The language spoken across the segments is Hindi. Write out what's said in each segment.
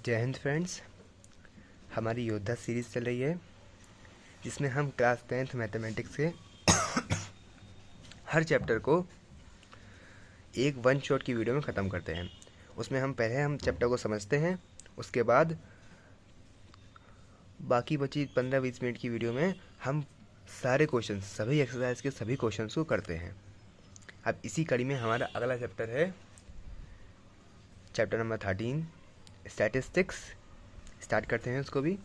जय हिंद फ्रेंड्स। हमारी योद्धा सीरीज़ चल रही है जिसमें हम क्लास 10th मैथमेटिक्स के हर चैप्टर को एक वन शॉट की वीडियो में ख़त्म करते हैं। उसमें हम चैप्टर को समझते हैं, उसके बाद बाकी बची 15-20 मिनट की वीडियो में हम सारे क्वेश्चन, सभी एक्सरसाइज के सभी क्वेश्चंस को करते हैं। अब इसी कड़ी में हमारा अगला चैप्टर है चैप्टर नंबर 13 स्टैटिस्टिक्स। स्टार्ट करते हैं उसको भी।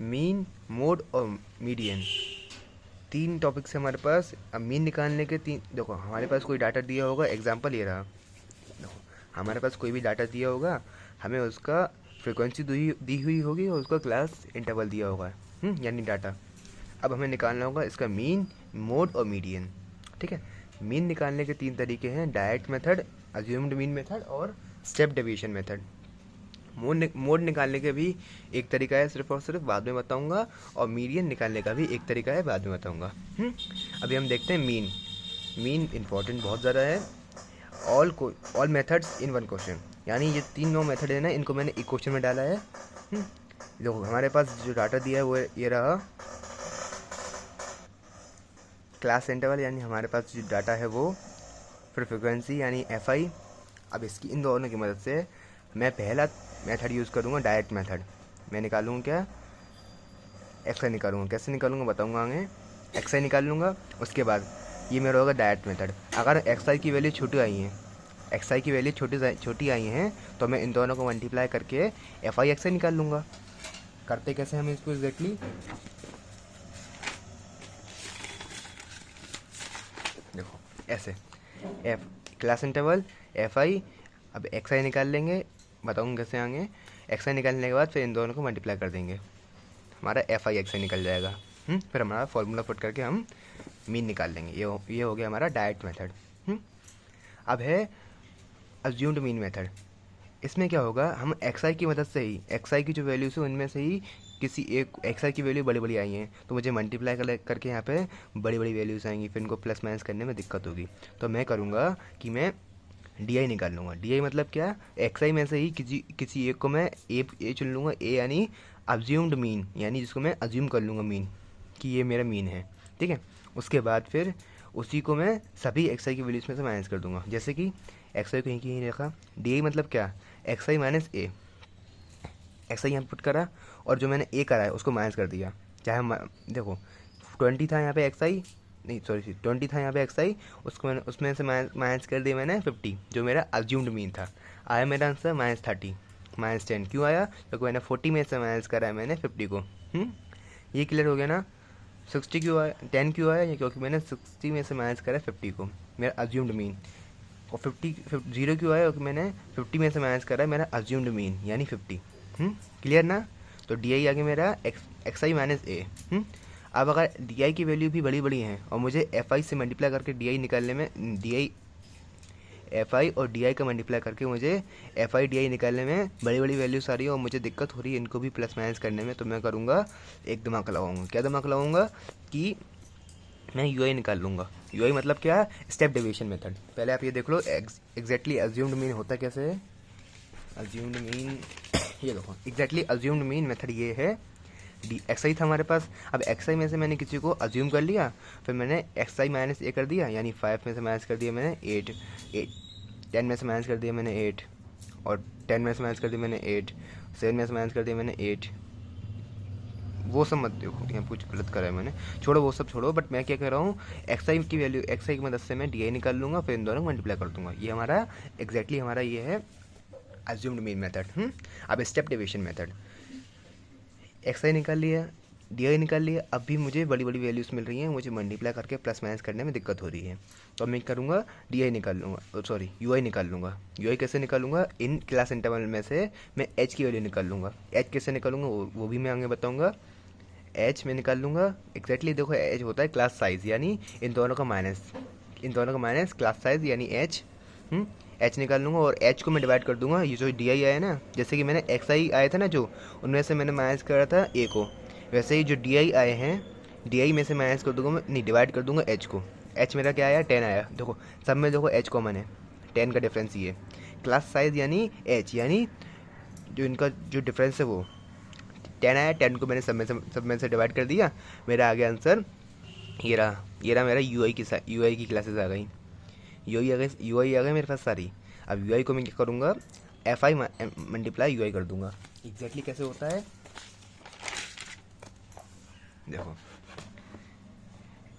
मीन, मोड और मीडियन, तीन टॉपिक्स है हमारे पास। अब मीन निकालने के देखो हमारे पास कोई डाटा दिया होगा, एग्जांपल ये रहा। देखो हमारे पास कोई भी डाटा दिया होगा, हमें उसका फ्रीक्वेंसी दी हुई होगी और उसका क्लास इंटरवल दिया होगा, यानी डाटा। अब हमें निकालना होगा इसका मीन, मोड और मीडियन। ठीक है। मीन निकालने के तीन तरीके हैं, direct method, assumed mean method और स्टेप डेविएशन मेथड। मोड निकालने के भी एक तरीका है, सिर्फ और सिर्फ बाद में बताऊंगा, और मीडियन निकालने का भी एक तरीका है, बाद में बताऊंगा। अभी हम देखते हैं मीन। मीन इंपॉर्टेंट बहुत ज़्यादा है। All methods in one question, यानी ये तीनों मेथड है ना, इनको मैंने एक क्वेश्चन में डाला है। देखो हमारे पास जो डाटा दिया है वो ये रहा क्लास इंटरवल, यानी हमारे पास जो डाटा है वो, फिर फ्रिक्वेंसी यानी FI। अब इन दोनों की मदद से मैं पहला मेथड यूज़ करूँगा, डायरेक्ट मेथड। मैं निकालूँगा क्या, XI निकालूँगा। कैसे निकालूँगा बताऊँगा आगे। XI निकाल लूँगा, उसके बाद ये मेरा होगा डायरेक्ट मेथड। अगर XI की वैल्यू छोटी आई है, XI की वैल्यू छोटी आई हैं, तो मैं इन दोनों को मल्टीप्लाई करके FI XI निकाल लूँगा। करते कैसे हम इसको एग्जैक्टली, देखो ऐसे क्लास इंटरवल FI, अब XI निकाल लेंगे, बताऊँगा कैसे आगे। XI निकालने के बाद फिर इन दोनों को मल्टीप्लाई कर देंगे, हमारा FI XI निकल जाएगा। फिर हमारा फॉर्मूला पुट करके हम मीन निकाल लेंगे। ये हो गया हमारा डायरेक्ट मेथड। अब है अज्यूम्ड मीन मेथड। इसमें क्या होगा, हम XI की मदद से ही, XI की जो वैल्यूज़ है उनमें से ही किसी एक XI की वैल्यू बड़ी बड़ी आई हैं, तो मुझे मल्टीप्लाई करके यहाँ पे बड़ी बड़ी वैल्यूज़ आएंगी, फिर इनको प्लस माइनस करने में दिक्कत होगी। तो मैं करूँगा कि मैं DI निकाल लूँगा। DI मतलब क्या, XI में से ही किसी एक को मैं ए चुन लूँगा। ए यानी अज्यूम्ड मीन, यानी जिसको मैं अज्यूम कर लूँगा मीन, कि ये मेरा मीन है। ठीक है। उसके बाद फिर उसी को मैं सभी XI की वैल्यूज़ में से माइनस कर दूँगा। जैसे कि XI कहीं कहीं रखा, DI मतलब क्या, XI माइनस ए। XI यहाँ पुट करा और जो मैंने ए करा है उसको माइनस कर दिया। चाहे देखो 20 था यहाँ पे XI, नहीं सॉरी 20 था यहाँ पे XI, उसको मैंने उसमें से माइनस कर दिया मैंने 50, जो मेरा अज्यूम्ड मीन था। आया मेरा आंसर -30, -10। क्यों आया, क्योंकि मैंने 40 में से माइनस करा है मैंने 50 को। ये क्लियर हो गया ना। 60 क्यों आया, 10 क्यों आया, क्योंकि मैंने 60 में से माइनस करा 50 को, मेरा अज्यूम्ड मीन। और 0 क्यों आया, क्योंकि मैंने 50 में से माइनस करा है मेरा अज्यूम्ड मीन, यानी 50। क्लियर ना। तो DI आगे मेरा XI माइनस ए। अब अगर DI की वैल्यू भी बड़ी बड़ी हैं और मुझे FI से मल्टीप्लाई करके DI निकालने में, FI और DI का मल्टीप्लाई करके मुझे FI DI निकालने में बड़ी बड़ी वैल्यूज आ रही है और मुझे दिक्कत हो रही है इनको भी प्लस माइनस करने में, तो मैं करूँगा एक दिमाग लगाऊंगा। क्या दिमाग लगाऊंगा कि मैं UI निकाल लूँगा। UI मतलब क्या, स्टेप डेविएशन मेथड। पहले आप ये देख लो एग्जैक्टली अज्यूम्ड मीन होता कैसे है। अज्यूम्ड मीन ये देखो, एग्जैक्टली अज्यूम्ड मीन मेथड ये है। XI था हमारे पास, अब XI में से मैंने किसी को अज्यूम कर लिया, फिर मैंने XI माइनस ए कर दिया, यानी 5 में से माइनस कर दिया मैंने 8, 10 में से माइनस कर दिया मैंने 8, और 10 में से माइनस कर दिया मैंने 8, 7 में से माइनस कर दिया मैंने 8। वो सब मत देखो, यहाँ कुछ गलत करा है मैंने, छोड़ो वो सब छोड़ो। बट मैं क्या कह रहा हूँ, XI की वैल्यू, XI की मदद से मैं DI निकाल लूँगा, फिर इन दोनों को मल्टीप्लाई कर दूँगा। ये हमारा एग्जैक्टली हमारा ये है अज्यूम्ड मीन मेथड। अब स्टेप डेविएशन मेथड, XI निकाल लिया, DI निकाल लिया, अब भी मुझे बड़ी बड़ी वैल्यूज़ मिल रही हैं, मुझे मल्टीप्लाई करके प्लस माइनस करने में दिक्कत हो रही है, तो मैं करूँगा DI निकाल लूँगा, सॉरी UI निकाल लूँगा। UI कैसे निकालूंगा, इन क्लास इंटरवल में से मैं H की वैल्यू निकाल लूँगा। H कैसे निकालूंगा वो भी मैं आगे बताऊँगा। H में निकाल लूँगा एग्जैक्टली, देखो H होता है क्लास साइज़, यानी इन दोनों का माइनस क्लास साइज़ यानी H। H निकाल लूँगा और H को मैं डिवाइड कर दूंगा, ये जो DI आया ना, जैसे कि मैंने XI आया था ना जो, उनमें से मैंने माइनस करा था A को, वैसे ही जो DI आए हैं DI में से माइनस कर दूंगा मैं, नहीं डिवाइड कर दूंगा H को। H मेरा क्या आया, 10 आया। देखो सब में देखो H कॉमन है, 10 का डिफरेंस ये। क्लास साइज़ यानी H, यानी जो इनका जो डिफरेंस है वो 10 आया। 10 को मैंने सब में से डिवाइड कर दिया, मेरा आ गया आंसर ये रहा मेरा यूआई की क्लासेस आ गई, यूआई आ गई मेरे पास सारी। अब यूआई को मैं क्या करूँगा, एफ आई मल्टीप्लाई यूआई कर दूंगा। एग्जैक्टली कैसे होता है देखो,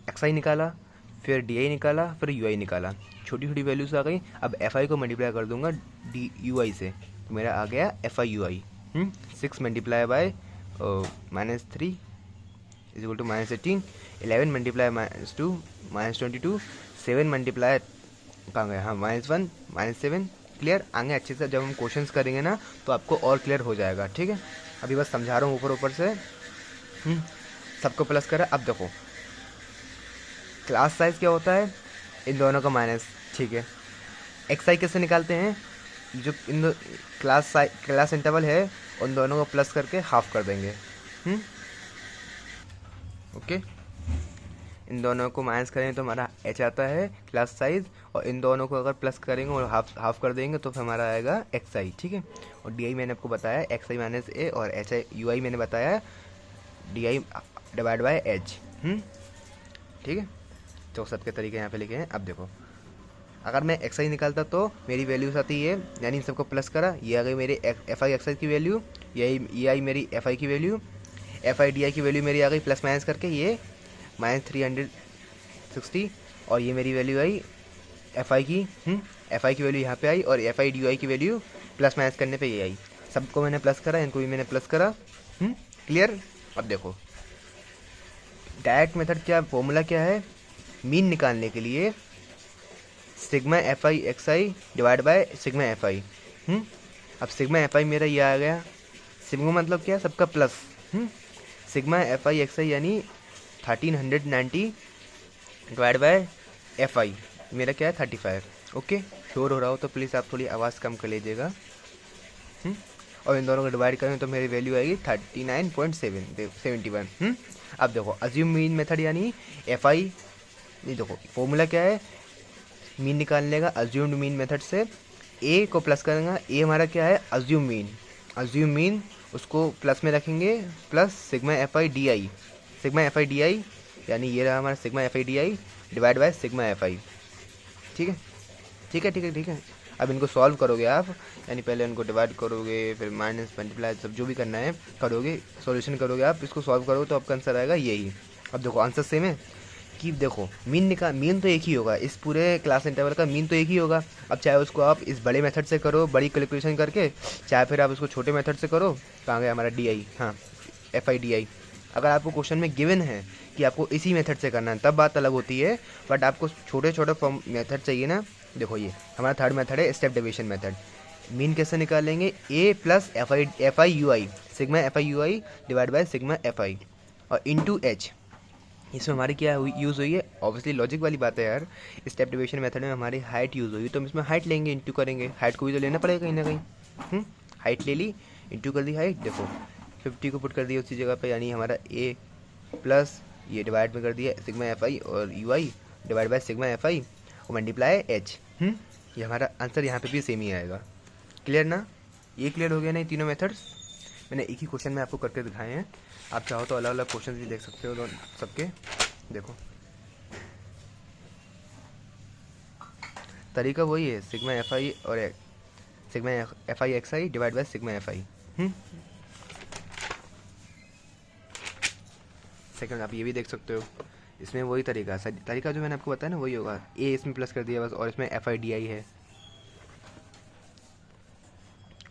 एक्स आई निकाला, फिर डी आई निकाला, फिर यू आई निकाला, छोटी छोटी वैल्यूज आ गई। अब एफ आई को मल्टीप्लाई कर दूंगा डी यू आई से, तो मेरा आ गया F I U I. 6 multiply by -3 is equal to -18, 11 multiply -2 -22, 7 multiply कहाँ गया, हाँ -1 -7। क्लियर, आगे अच्छे से जब हम क्वेश्चंस करेंगे ना तो आपको और क्लियर हो जाएगा। ठीक है, अभी बस समझा रहा हूँ ऊपर से। सबको प्लस करा। अब देखो क्लास साइज क्या होता है, इन दोनों का माइनस। ठीक है, एक्स आई कैसे निकालते हैं, जो इन दो क्लास इंटरवल है उन दोनों को प्लस करके हाफ कर देंगे। ओके, इन दोनों को माइनस करेंगे तो हमारा एच आता है क्लास साइज, और इन दोनों को अगर प्लस करेंगे और हाफ कर देंगे तो फिर हमारा आएगा एक्स आई। ठीक है, और डी आई मैंने आपको बताया एक्स आई माइनस ए, और एच आई यू आई मैंने बताया D I divide by H. ठीक है, तो सबके तरीके यहाँ पे लिखे हैं। अब देखो अगर मैं एक्स आई निकालता तो मेरी वैल्यूज आती है, यानी इन सबको प्लस करा, ये आ गई मेरी एफ आई एक्स आई की वैल्यू, ये आई मेरी एफ आई की value, F I D I की वैल्यू मेरी आ गई प्लस माइनस करके ये -360, और ये मेरी वैल्यू आई एफ आई की, एफ आई की वैल्यू यहाँ पे आई, और एफ आई डी आई की वैल्यू प्लस माइनस करने पे ये आई। सबको मैंने प्लस करा, इनको भी मैंने प्लस करा। क्लियर। अब देखो डायरेक्ट मेथड क्या, फॉर्मूला क्या है, मीन निकालने के लिए sigma F I X I divide by sigma F आई। अब सिग्मा एफ आई मेरा ये आ गया, सिग्मा मतलब क्या, सबका plus. Sigma F I X I यानी 1390 डिवाइड बाय एफ आई मेरा क्या है 35। ओके, शोर हो रहा हो तो प्लीज़ आप थोड़ी आवाज़ कम कर लीजिएगा। और इन दोनों को डिवाइड करें तो मेरी वैल्यू आएगी 39.71। अब देखो अज्यूम मीन मेथड यानी एफ आई, ये देखो फॉर्मूला क्या है मीन निकालने का, अज्यूम्ड मीन मेथड से ए को प्लस करेंगे, ए हमारा क्या है अज्यूम मीन, उसको प्लस में रखेंगे, plus sigma F I D I, sigma F I D I यानी ये रहा हमारा sigma F I D I divide by sigma F आई। ठीक है, ठीक है, ठीक है, ठीक है। अब इनको सॉल्व करोगे आप, यानी पहले इनको डिवाइड करोगे, फिर माइनस मल्टीप्लाई सब जो भी करना है करोगे, सॉल्यूशन करोगे आप, इसको सॉल्व करोगे तो आपका आंसर आएगा यही। अब देखो आंसर सेम है कि देखो मीन तो एक ही होगा, इस पूरे क्लास इंटरवल का मीन तो एक ही होगा। अब चाहे उसको आप इस बड़े मेथड से करो, बड़ी कैलकुलेशन करके, चाहे फिर आप उसको छोटे मेथड से करो। कहाँ गया हमारा डी आई, हाँ एफ आई डी आई। अगर आपको क्वेश्चन में गिवन है कि आपको इसी मेथड से करना है तब बात अलग होती है, बट आपको छोटे छोटे फॉर्म मेथड चाहिए ना। देखो ये हमारा थर्ड मेथड है स्टेप डिवीजन मेथड। मीन कैसे निकालेंगे, A plus F I U I, sigma F I U I divide by sigma F I, और इंटू एच। इसमें हमारी क्या यूज़ हुई है, ऑब्वियसली लॉजिक वाली बात है यार, स्टेप डिवीजन मेथड में हमारी हाइट यूज़ हुई, तो हम इसमें हाइट लेंगे, इंटू करेंगे, हाइट को भी तो लेना पड़ेगा कहीं ना कहीं। हाइट ले ली, इंटू कर दी हाइट, देखो 50 को पुट कर दिया उसी जगह पे, यानी हमारा ए प्लस ये डिवाइड में कर दिया सिग्मा एफ आई और you I divide by sigma F I और मल्टीप्लाई एच। ये हमारा आंसर यहाँ पे भी सेम ही आएगा। क्लियर ना, ये क्लियर हो गया ना, ये तीनों मेथड्स मैंने एक ही क्वेश्चन में आपको करके दिखाए हैं। आप चाहो तो अलग अलग क्वेश्चन भी देख सकते हो सबके। देखो तरीका वही है, सिग्मा एफ आई और sigma F I X I divide by sigma F I. Second आप ये भी देख सकते हो, इसमें वही तरीका जो मैंने आपको बताया ना वही होगा, ए इसमें प्लस कर दिया बस, और इसमें एफ आई डी आई है।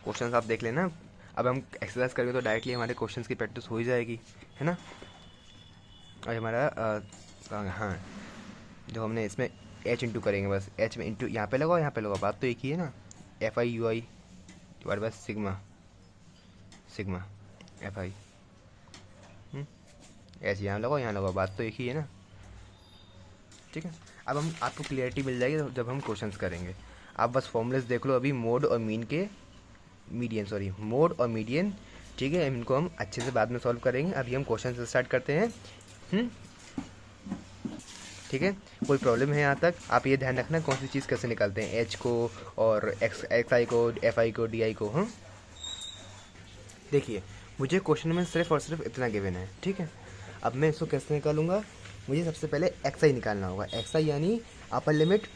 क्वेश्चंस आप देख लेना। अब हम एक्सरसाइज करेंगे तो डायरेक्टली हमारे क्वेश्चंस की प्रैक्टिस हो ही जाएगी, है ना। और हमारा हाँ, जो हमने इसमें एच इंटू करेंगे, बस एच में इंटू यहाँ पे लगाओ, यहाँ पे लगाओ, बात तो एक ही है ना। F I U I divide by sigma F I, H यहाँ लगाओ, बात तो एक ही है ना। ठीक है, अब हम आपको क्लियरिटी मिल जाएगी जब हम क्वेश्चंस करेंगे। आप बस फॉर्मूलेस देख लो अभी, मोड और मीडियन। ठीक है, इनको हम अच्छे से बाद में सॉल्व करेंगे, अभी हम क्वेश्चन स्टार्ट करते हैं। ठीक है, कोई प्रॉब्लम है यहाँ तक, आप ये ध्यान रखना कौन सी चीज़ कैसे निकालते हैं, एच को और एक्स आई को, एफ आई को, डी आई को। देखिए मुझे क्वेश्चन में सिर्फ और सिर्फ इतना गिवन है, ठीक है। अब मैं इसको कैसे निकालूंगा, मुझे सबसे पहले एक्स आई निकालना होगा। एक्स आई यानी upper limit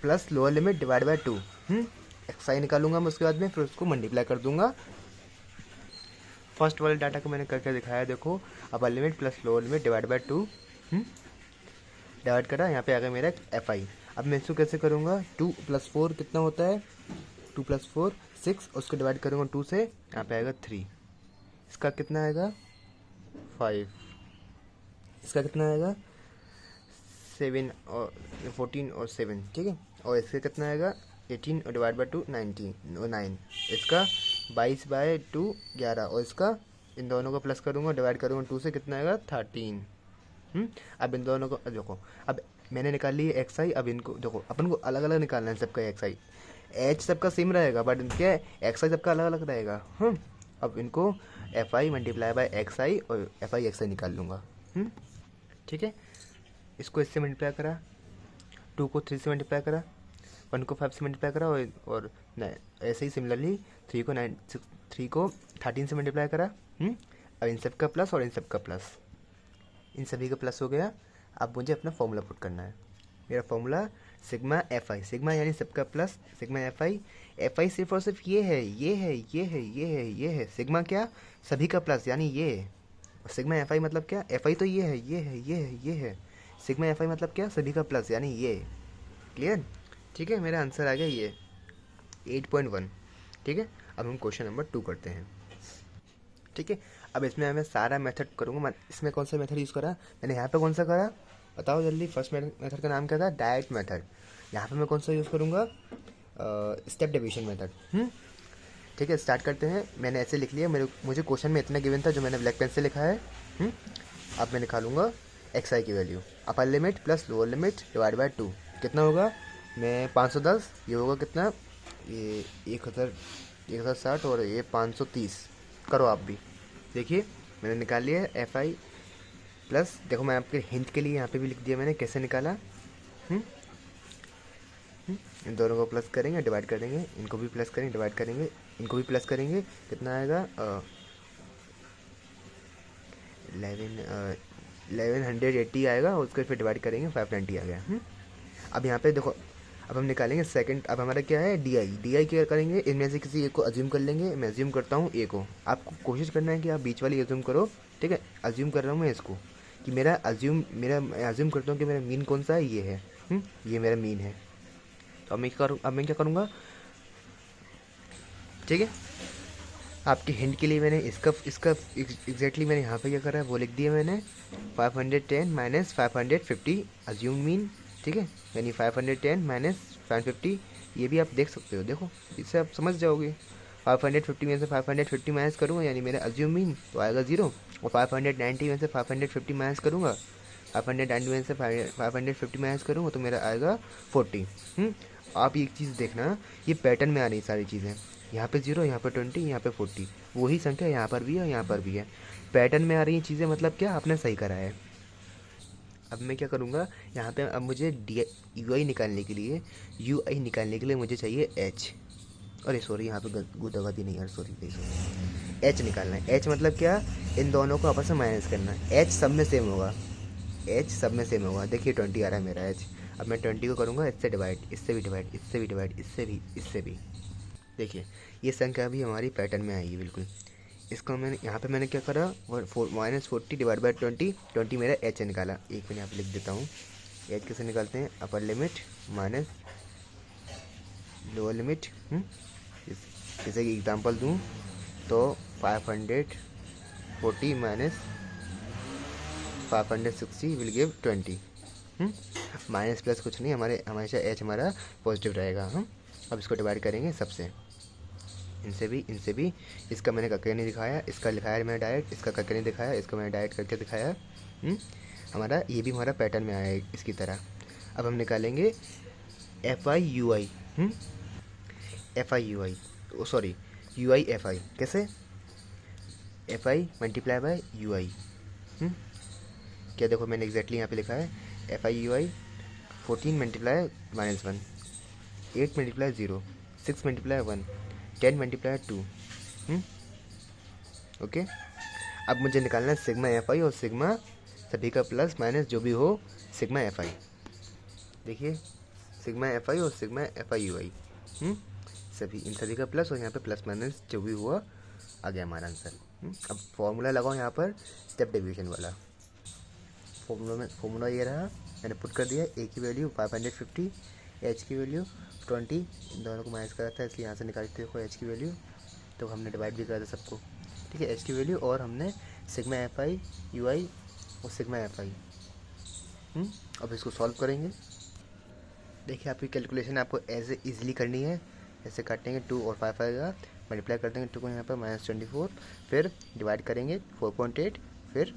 plus lower limit divide by 2। X I निकालूंगा मैं, उसके बाद में फिर उसको मल्टीप्लाई कर दूंगा। फर्स्ट वाले डाटा को मैंने करके दिखाया, देखो अपर limit plus lower limit divide by 2, divide करा, यहाँ पे आ गया मेरा एफ आई। अब मैं इसको कैसे करूँगा, 2 + 4 कितना होता है, 2 + 4 6, उसको डिवाइड करूँगा 2 से, यहाँ पे आएगा 3, इसका कितना आएगा 5, इसका कितना आएगा 7 और 14 और 7, ठीक है। और इसका कितना आएगा 18 और डिवाइड बाई 2 19 और 9, इसका 22/2 11, और इसका इन दोनों को प्लस करूँगा, डिवाइड करूँगा 2 से, कितना आएगा 13। अब इन दोनों को देखो, अब मैंने निकाल ली एक्स आई। अब इनको देखो, अपन को अलग अलग निकालना है सबका एक्स आई। एच सबका सेम रहेगा बट क्या एक्स आई सबका अलग अलग रहेगा। अब इनको F I multiply by X I और एफ आई एक्स आई निकाल लूँगा, ठीक है। इसको इससे मल्टीप्लाई करा, 2 को 3 से मल्टीप्लाई करा, 1 को 5 से मल्टीप्लाई करा, और ऐसे ही सिमिलरली 3 को 13 से मल्टीप्लाई करा। अब इन सब का प्लस और इन सब का प्लस, इन सभी का प्लस हो गया। अब मुझे अपना फॉर्मूला पुट करना है। मेरा फॉर्मूला सिग्मा एफ आई, सिग्मा यानी सबका प्लस, सिग्मा एफ आई। एफ आई सिर्फ और सिर्फ ये है, ये है, ये है, ये है, ये है। सिग्मा क्या, सभी का प्लस यानी ये। सिग्मा एफ आई मतलब क्या, एफ आई तो ये है, ये है, ये है, ये है। सिग्मा एफ आई मतलब क्या, सभी का प्लस यानी ये। क्लियर, ठीक है। मेरा आंसर आ गया ये 8.1, ठीक है। अब हम क्वेश्चन नंबर 2 करते हैं, ठीक है। अब इसमें मैं सारा मेथड करूँगा। इसमें कौन सा मेथड यूज़ करा मैंने, यहाँ पे कौन सा करा बताओ जल्दी। फर्स्ट मेथड का नाम क्या था, डायरेक्ट मेथड। यहाँ पे मैं कौन सा यूज़ करूँगा, स्टेप डिवीजन मेथड, ठीक है। स्टार्ट करते हैं। मैंने ऐसे लिख लिया, मुझे क्वेश्चन में इतना गिवन था जो मैंने ब्लैक पेन से लिखा है। अब मैं निकालूंगा एक्स आई की value, upper limit plus lower limit divide by 2, कितना होगा, मैं 510, ये होगा कितना, ये 1060 और ये 530। करो आप भी, देखिए मैंने निकाल लिया एफ आई प्लस। देखो मैं आपके हिंट के लिए यहाँ पे भी लिख दिया मैंने कैसे निकाला। इन दोनों को प्लस करेंगे, डिवाइड करेंगे, इनको भी प्लस करेंगे, डिवाइड करेंगे, इनको भी प्लस करेंगे, कितना आएगा 1180 आएगा, उसको फिर डिवाइड करेंगे 590 आ गया। अब यहाँ पे देखो, अब हम निकालेंगे सेकंड। अब हमारा क्या है डी आई क्या करेंगे, इनमें से किसी एक को अज्यूम कर लेंगे। मैं अज्यूम करता हूँ ए को, आपको कोशिश करना है कि आप बीच वाली अज्यूम करो, ठीक है। अज्यूम कर रहा हूँ मैं इसको कि मैं अज्यूम करता हूँ कि मेरा मीन कौन सा है, ये है, ये मेरा मीन है। तो अब मैं क्या करूँगा, ठीक है। आपके हिंट के लिए मैंने इसका एग्जैक्टली मैंने यहाँ पे क्या करा है वो लिख दिया मैंने, 510 माइनस 550 अज्यूम मीन, ठीक है। यानी 510 माइनस 550, ये भी आप देख सकते हो, देखो इससे आप समझ जाओगे। 550 में से 550 माइनस करूँगा यानी मेरा अज्यूम मीन तो आएगा 0, और 590 में से 550 माइनस करूँगा, 590 में से 550 माइनस करूँगा तो मेरा आएगा 40। आप एक चीज़ देखना, ये पैटर्न में आ रही सारी चीज़ें, यहाँ पे 0, यहाँ पे 20, यहाँ पे 40, वही संख्या यहाँ पर भी है और यहाँ पर भी है। पैटर्न में आ रही चीज़ें मतलब क्या, आपने सही करा है। अब मैं क्या करूँगा यहाँ पे, अब मुझे यू आई निकालने के लिए मुझे चाहिए एच, अरे सॉरी यहाँ पे गुदागदी नहीं यार, सॉरी एच निकालना है। एच मतलब क्या, इन दोनों को आपस में माइनस करना है। एच सब में सेम होगा, एच सब में सेम होगा। देखिए 20 आ रहा है मेरा एच। अब मैं 20 को करूँगा इससे डिवाइड, इससे भी डिवाइड, इससे भी डिवाइड, इससे भी। देखिए ये संख्या भी हमारी पैटर्न में आएगी बिल्कुल। इसको मैंने यहाँ पे मैंने क्या करा, -40 डिवाइड बाई 20 मेरा एच निकाला। एक मैंने यहाँ पे लिख देता हूँ, एच कैसे निकालते हैं, upper limit minus lower limit. जैसे कि एग्जांपल दूँ तो 540 minus 560 will give 20। Minus plus कुछ नहीं, हमेशा एच हमारा पॉजिटिव रहेगा। अब इसको डिवाइड करेंगे सबसे, इनसे भी। इसका मैंने करके नहीं दिखाया, इसका लिखाया मैंने डायरेक्ट, इसका करके नहीं दिखाया, इसको मैंने डायरेक्ट करके दिखाया। हमारा ये भी हमारा पैटर्न में आया इसकी तरह। अब हम निकालेंगे F I U I, U I F I. कैसे, F I multiply by U I. क्या देखो मैंने एग्जैक्टली यहाँ पे लिखा है, F I U I 14 multiply -1, 8 multiply 0, 6 multiply 1, 10 multiply 2, okay, अब मुझे निकालना है सिग्मा एफ आई और सिग्मा सभी का प्लस माइनस जो भी हो सिग्मा एफ आई। देखिए सिग्मा एफ आई और सिग्मा एफ आई यू आई, सभी इन सभी का प्लस और यहाँ पे प्लस माइनस जो भी हुआ आ गया हमारा आंसर। अब फॉर्मूला लगाओ यहाँ पर स्टेप डिवीजन वाला। फॉर्मूला ये रहा, मैंने पुट कर दिया। ए की वैल्यू 550, एच की वैल्यू 20, इन दोनों को माइनस करा था इसलिए यहाँ से निकालते हो एच की वैल्यू, तो हमने डिवाइड भी करा था सबको, ठीक है, एच की वैल्यू, और हमने सिग्मा एफ आई यू आई और सिग्मा एफ आई। अब इसको सॉल्व करेंगे। देखिए आपकी कैलकुलेशन आपको ऐसे इजीली करनी है, ऐसे काटेंगे 2 और 5 आएगा, मल्टीप्लाई कर देंगे 2 को यहाँ पर -24, फिर डिवाइड करेंगे 4.8, फिर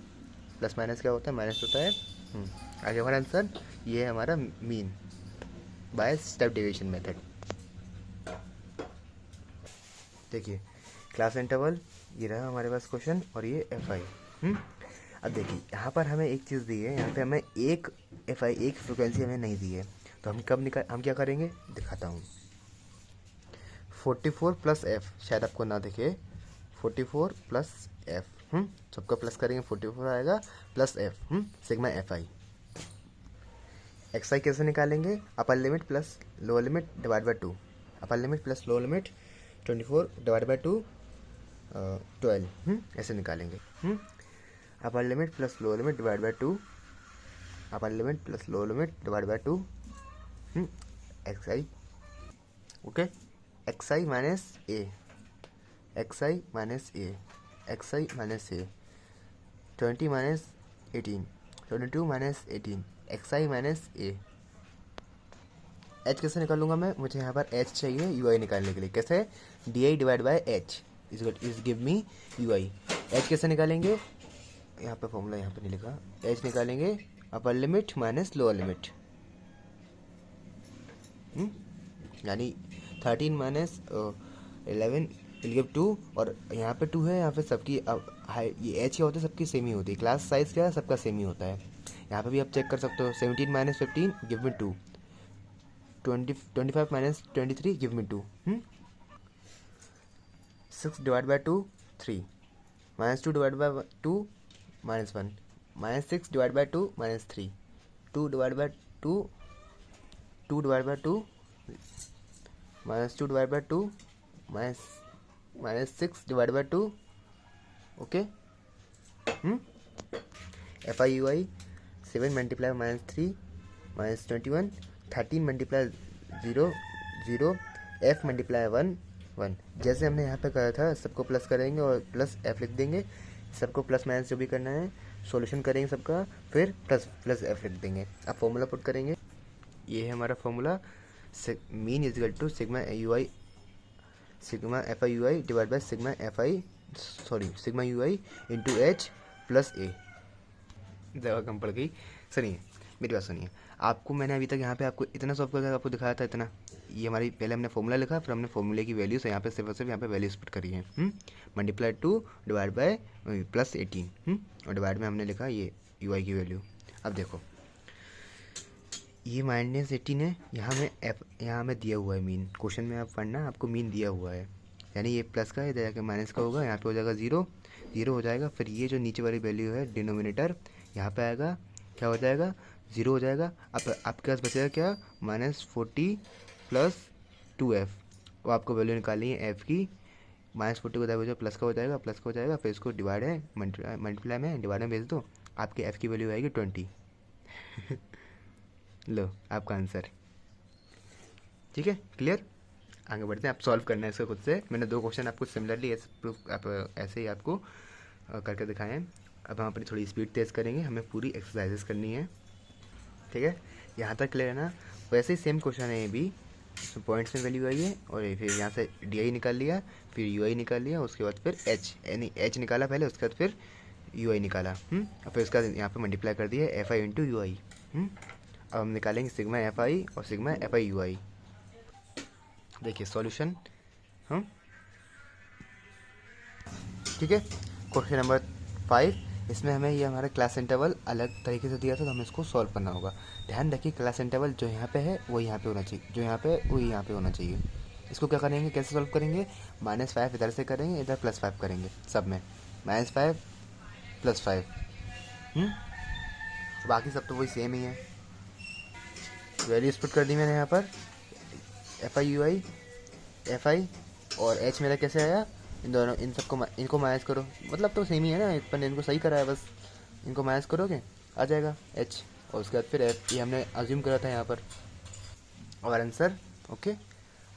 प्लस माइनस क्या होता है, माइनस होता है। आगे हमारा आंसर ये है हमारा mean by step division method. देखिए क्लास इंटरवल ये रहा हमारे पास क्वेश्चन, और ये एफ आई। अब देखिए यहाँ पर हमें एक चीज़ दी है, यहाँ पे हमें एक एफ आई, एक फ्रिक्वेंसी हमें नहीं दी है, तो हम क्या करेंगे दिखाता हूँ। 44 प्लस एफ, शायद आपको ना दिखे, 44 प्लस एफ, सबका प्लस करेंगे 44 आएगा plus F, sigma F I. X I कैसे निकालेंगे, upper limit plus lower limit divide by 2, upper limit plus lower limit 24 divide by 2 12, ऐसे निकालेंगे। Upper limit plus lower limit divide by 2, upper limit plus lower limit divide by 2, X I, okay, X I minus A, X I minus A, X I minus A, 20 minus 18, 22 minus 18, x I minus A. H कैसे निकालूंगा मैं, मुझे यहाँ पर एच चाहिए यू आई निकालने के लिए, कैसे, D I divide by H is give me you I. H कैसे निकालेंगे, यहाँ पर फॉर्मूला यहाँ पर नहीं लिखा, एच निकालेंगे upper limit minus lower limit, यानी 13 माइनस 11 विल गिव 2, और यहाँ पे 2 है, यहाँ पे सबकी ये एच क्या होता है, सबकी सेम ही होती है, क्लास साइज क्या है सबका सेम ही होता है। यहाँ पे भी आप चेक कर सकते हो, 17 minus 15 give me 2, 25 minus 23 give me 2, 6 divide by 2 3, minus 2 divide by 2 -1, minus 6 divide by 2 -3, 2 divide by 2, 2 divide by 2, minus 2 divide by 2, minus 6 divide by 2, okay. F I U I 7 multiply -3 -21, 13 multiply 0 0, F multiply 1 1। जैसे हमने यहाँ पे करा था, सबको प्लस करेंगे और प्लस एफ लिख देंगे, सबको प्लस माइनस जो भी करना है सॉल्यूशन करेंगे सबका, फिर प्लस एफ लिख देंगे। अब फॉर्मूला पुट करेंगे, ये है हमारा formula, mean is equal to sigma U I, sigma F I U I divide by sigma U I into H plus A. जगह कम पड़ गई, सुनिए मेरी बात सुनिए, आपको मैंने अभी तक यहाँ पे आपको इतना सॉल्व करके आपको दिखाया था, इतना, ये हमारी पहले हमने फॉर्मूला लिखा, फिर हमने फॉर्मूले की वैल्यूज यहाँ पे सिर्फ यहाँ पे वैल्यूज पुट करी है, मल्टीप्लाई 2 डिवाइड बाई प्लस 18, और डिवाइड में हमने लिखा ये यू आई की वैल्यू। अब देखो ये -18 है, यहाँ हमें दिया हुआ है मीन, क्वेश्चन में आप पढ़ना, आपको मीन दिया हुआ है, यानी ये प्लस का इधर जाके माइनस का होगा, यहाँ पे हो जाएगा 0 0 हो जाएगा, फिर ये जो नीचे वाली वैल्यू है डिनोमिनेटर यहाँ पे आएगा, क्या हो जाएगा 0 हो जाएगा। अब आपके पास बचेगा क्या, -40 प्लस 2f, वो आपको वैल्यू निकालनी है एफ की, -40 को जाएगा प्लस का हो जाएगा, प्लस का हो जाएगा, फिर इसको डिवाइड है मल्टीप्लाई में डिवाइड में भेज दो, आपके एफ की वैल्यू आएगी 20। लो आपका आंसर, ठीक है, क्लियर। आगे बढ़ते हैं, आप सॉल्व करना है इसको खुद से, मैंने 2 क्वेश्चन आपको सिमिलरली ऐसे ही आपको करके दिखाए हैं। अब हम अपनी थोड़ी स्पीड तेज़ करेंगे, हमें पूरी एक्सरसाइजेस करनी है, ठीक है, यहाँ तक क्लियर है ना। वैसे ही सेम क्वेश्चन है ये भी, पॉइंट्स में वैल्यू आई है, और फिर यहाँ से डी आई निकाल लिया, फिर यू आई निकाल लिया, उसके बाद फिर एच, यानी एच निकाला पहले, उसके बाद फिर यू आई निकाला, और फिर उसका यहाँ पे मल्टीप्लाई कर दिया एफ आई इंटू यू आई। अब हम निकालेंगे सिग्मा एफ आई और सिग्मा एफ आई यू आई। देखिए सॉल्यूशन, ठीक है, क्वेश्चन नंबर 5, इसमें हमें ये हमारा क्लास इंटरवल अलग तरीके से दिया था, तो हमें इसको सॉल्व करना होगा। ध्यान रखिए क्लास इंटरवल जो यहाँ पे है वो यहाँ पे होना चाहिए, जो यहाँ पे है वो यहाँ पे होना चाहिए। इसको क्या करेंगे, कैसे सॉल्व करेंगे, -5 इधर से करेंगे, इधर +5 करेंगे सब में, -5 + 5। बाकी सब तो वही सेम ही है। वैल्यूज पुट कर दी मैंने यहाँ पर, FI UI FI और H मेरा कैसे आया, इन दोनों इन सबको इनको माइनस करो, मतलब तो सेम ही है ना, अपन ने इनको सही करा है, बस इनको माइनस करोगे आ जाएगा H, और उसके बाद फिर F, ये हमने अज्यूम करा था यहाँ पर, और आंसर। ओके,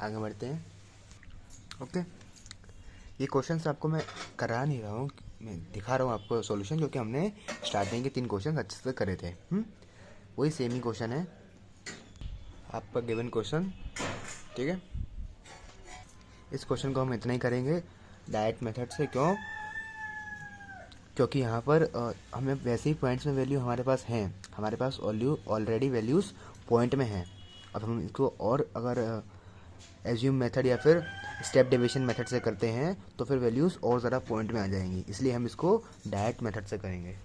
आगे बढ़ते हैं। ओके, ये क्वेश्चन आपको मैं करा नहीं रहा हूँ, मैं दिखा रहा हूँ आपको सॉल्यूशन, क्योंकि हमने स्टार्टिंग के 3 क्वेश्चन अच्छे से करे थे। वही सेम ही क्वेश्चन है आपका गिवन क्वेश्चन, ठीक है। इस क्वेश्चन को हम इतना ही करेंगे डायरेक्ट मेथड से, क्योंकि यहाँ पर हमें वैसे ही पॉइंट्स में वैल्यू हमारे पास हैं, हमारे पास ऑलरेडी वैल्यूज़ पॉइंट में हैं। अब हम इसको और अगर एज्यूम मेथड या फिर स्टेप डिविजन मेथड से करते हैं तो फिर वैल्यूज़ और ज़्यादा पॉइंट में आ जाएंगी, इसलिए हम इसको डायरेक्ट मेथड से करेंगे।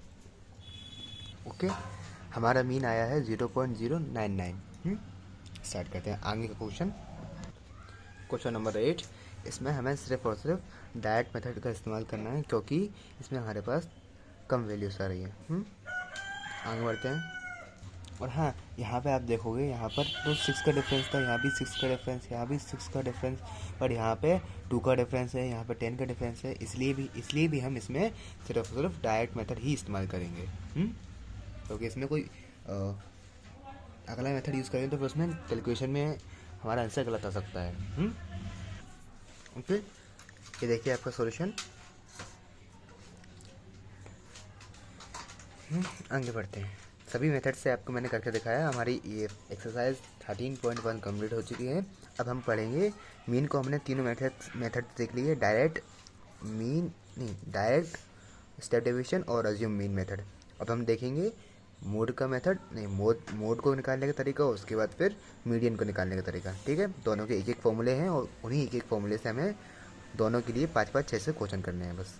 ओके, हमारा मीन आया है 0.099। स्टार्ट करते हैं आगे का क्वेश्चन नंबर 8। इसमें हमें सिर्फ और सिर्फ डायरेक्ट मेथड का इस्तेमाल करना है, क्योंकि इसमें हमारे पास कम वैल्यूज आ रही है। आगे बढ़ते हैं। और हाँ, यहाँ पे आप देखोगे, यहाँ पर तो 6 का डिफरेंस था, यहाँ भी 6 का डिफरेंस, यहाँ भी 6 का डिफरेंस, पर यहाँ पे 2 का डिफरेंस है, यहाँ पे 10 का डिफरेंस है, इसलिए भी हम इसमें सिर्फ और सिर्फ डायरेक्ट मेथड ही इस्तेमाल करेंगे। क्योंकि इसमें कोई अगला मेथड यूज़ करें तो फिर उसमें कैलकुलेशन में हमारा आंसर गलत आ सकता है। ओके, ये देखिए आपका सॉल्यूशन। आगे बढ़ते हैं। सभी मेथड से आपको मैंने करके दिखाया। हमारी ये एक्सरसाइज 13.1 कंप्लीट हो चुकी है। अब हम पढ़ेंगे मीन को। हमने तीनों मेथड देख लिए, डायरेक्ट, मीन नहीं, डायरेक्ट, स्टेप डिवीजन और अज्यूम मीन मेथड। अब हम देखेंगे मोड का मेथड, नहीं, मोड को निकालने का तरीका, उसके बाद फिर मीडियन को निकालने का तरीका। ठीक है, दोनों के एक एक फॉर्मूले हैं और उन्हीं एक एक फॉर्मूले से हमें दोनों के लिए 5-5, 6 क्वेश्चन करने हैं बस।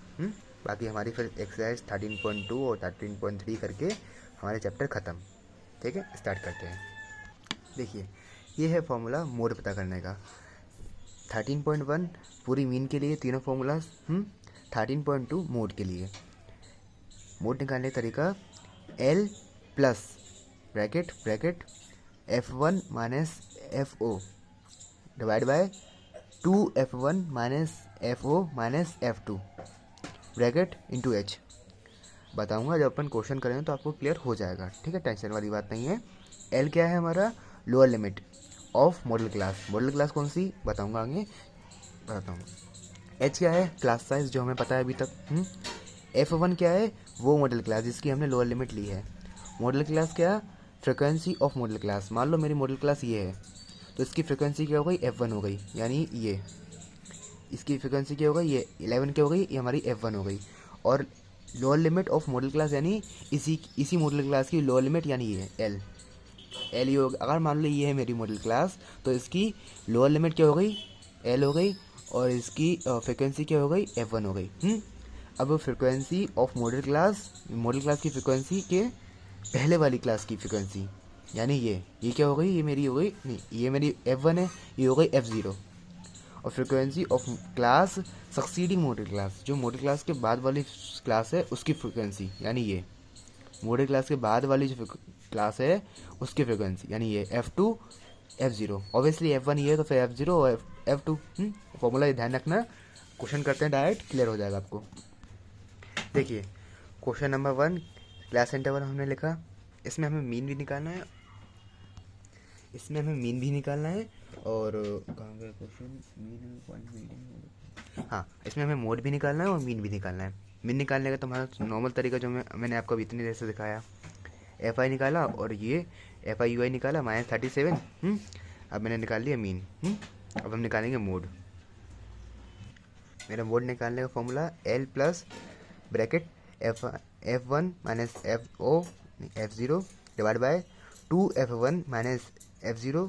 बाकी हमारी फिर एक्सरसाइज 13.2 और 13.3 करके हमारे चैप्टर ख़त्म। ठीक है, स्टार्ट करते हैं। देखिए, ये है फॉर्मूला मोड पता करने का। 13.1 पूरी मीन के लिए तीनों फॉर्मूलाज, 13.2 मोड के लिए। मोड निकालने का तरीका, L plus bracket F1 minus FO divide by 2F1 minus FO minus F2 bracket into H। बताऊंगा जब अपन क्वेश्चन करेंगे तो आपको क्लियर हो जाएगा। ठीक है, टेंशन वाली बात नहीं है। L क्या है हमारा, lower limit of model class. Modal class कौन सी बताऊंगा आगे, बताता हूँ। H क्या है, क्लास साइज जो हमें पता है अभी तक। F1 क्या है, वो मॉडल क्लास जिसकी हमने लोअर लिमिट ली है। मॉडल क्लास क्या, फ्रिक्वेंसी ऑफ मॉडल क्लास। मान लो मेरी मॉडल क्लास ये है, तो इसकी फ्रिक्वेंसी क्या हो गई, F1 हो गई, यानी ये। इसकी फ्रिक्वेंसी क्या हो गई, ये 11 क्या हो गई, ये हमारी F1 हो गई। और lower limit of model class यानी इसी मॉडल क्लास की लोअर लिमिट, यानी ये L ये हो गई। अगर मान लो ये है मेरी मॉडल क्लास, तो इसकी लोअर लिमिट क्या हो गई, L हो गई, और इसकी फ्रिक्वेंसी क्या हो गई, F1 हो गई। अब फ्रिक्वेंसी ऑफ मॉडल क्लास की फ्रिक्वेंसी के पहले वाली क्लास की फ्रिक्वेंसी, यानी ये क्या हो गई, ये मेरी हो गई, नहीं, ये मेरी F1 है, ये हो गई F0। और frequency of class succeeding model class, जो मॉडल क्लास के बाद वाली क्लास है उसकी फ्रिक्वेंसी, यानी ये मॉडल क्लास के बाद वाली जो क्लास है उसकी फ्रिक्वेंसी, यानी ये F2 F0। ऑब्वियसली F1 ये है तो फिर F0 और F2। फॉर्मूला ये ध्यान रखना। क्वेश्चन करते हैं, डायरेक्ट क्लियर हो जाएगा आपको। देखिए, क्वेश्चन नंबर 1, क्लास इंटरवल हमने लिखा। इसमें हमें मीन भी निकालना है, और कहाँ गया क्वेश्चन, हाँ, इसमें हमें मोड भी निकालना है और मीन भी निकालना है। मीन निकालने का तो हमारा नॉर्मल तरीका जो मैंने आपको अभी इतनी देर से दिखाया, FI निकाला और ये FI UI निकाला -37। अब मैंने निकाल लिया मीन। अब हम निकालेंगे मोड। मेरा मोड निकालने का formula L plus bracket F1 minus F0 divide by 2F1 minus F0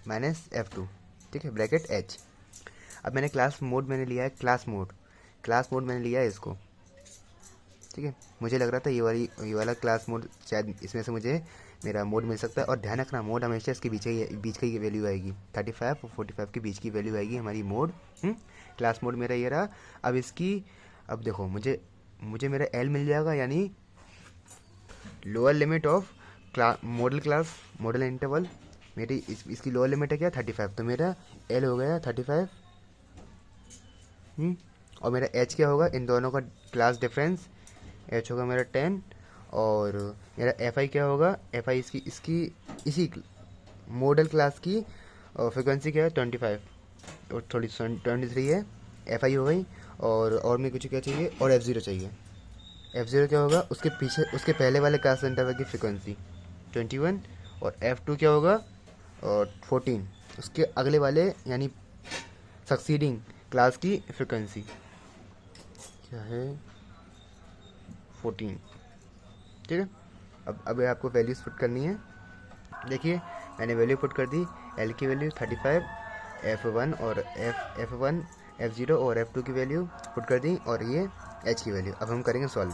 minus F2। ठीक है, ब्रैकेट H। अब मैंने क्लास मोड मैंने लिया है, क्लास मोड मैंने लिया है इसको। ठीक है, मुझे लग रहा था ये वाला क्लास मोड, शायद इसमें से मुझे मेरा मोड मिल सकता है। और ध्यान रखना, मोड हमेशा इसके बीच का ही वैल्यू आएगी, 35 और 45 के बीच की वैल्यू आएगी हमारी मोड। क्लास मोड मेरा ये रहा। अब देखो, मुझे मुझे मेरा एल मिल जाएगा, यानी lower limit of model interval. मेरी इसकी लोअर लिमिट है क्या 35, तो मेरा एल हो गया 35। और मेरा एच क्या होगा, इन दोनों का क्लास डिफरेंस, एच होगा मेरा 10। और मेरा एफ आई क्या होगा, एफ आई इसकी इसी मॉडल क्लास की फ्रिक्वेंसी क्या है 25, और थोड़ी 23 है, एफ आई हो गई। और मेरे कुछ क्या चाहिए, और एफ ज़ीरो चाहिए। एफ ज़ीरो क्या होगा, उसके पीछे उसके पहले वाले क्लास इंटरवल की फ्रिक्वेंसी 21, और एफ टू क्या होगा, और 14 उसके अगले वाले यानी सक्सीडिंग क्लास की फ्रिक्वेंसी क्या है 14। ठीक है, अब आपको वैल्यूज पुट करनी है। देखिए मैंने वैल्यू पुट कर दी, एल की वैल्यू 35, F1 और F1 F0 और F2 की वैल्यू पुट कर दी, और ये H की वैल्यू। अब हम करेंगे सॉल्व।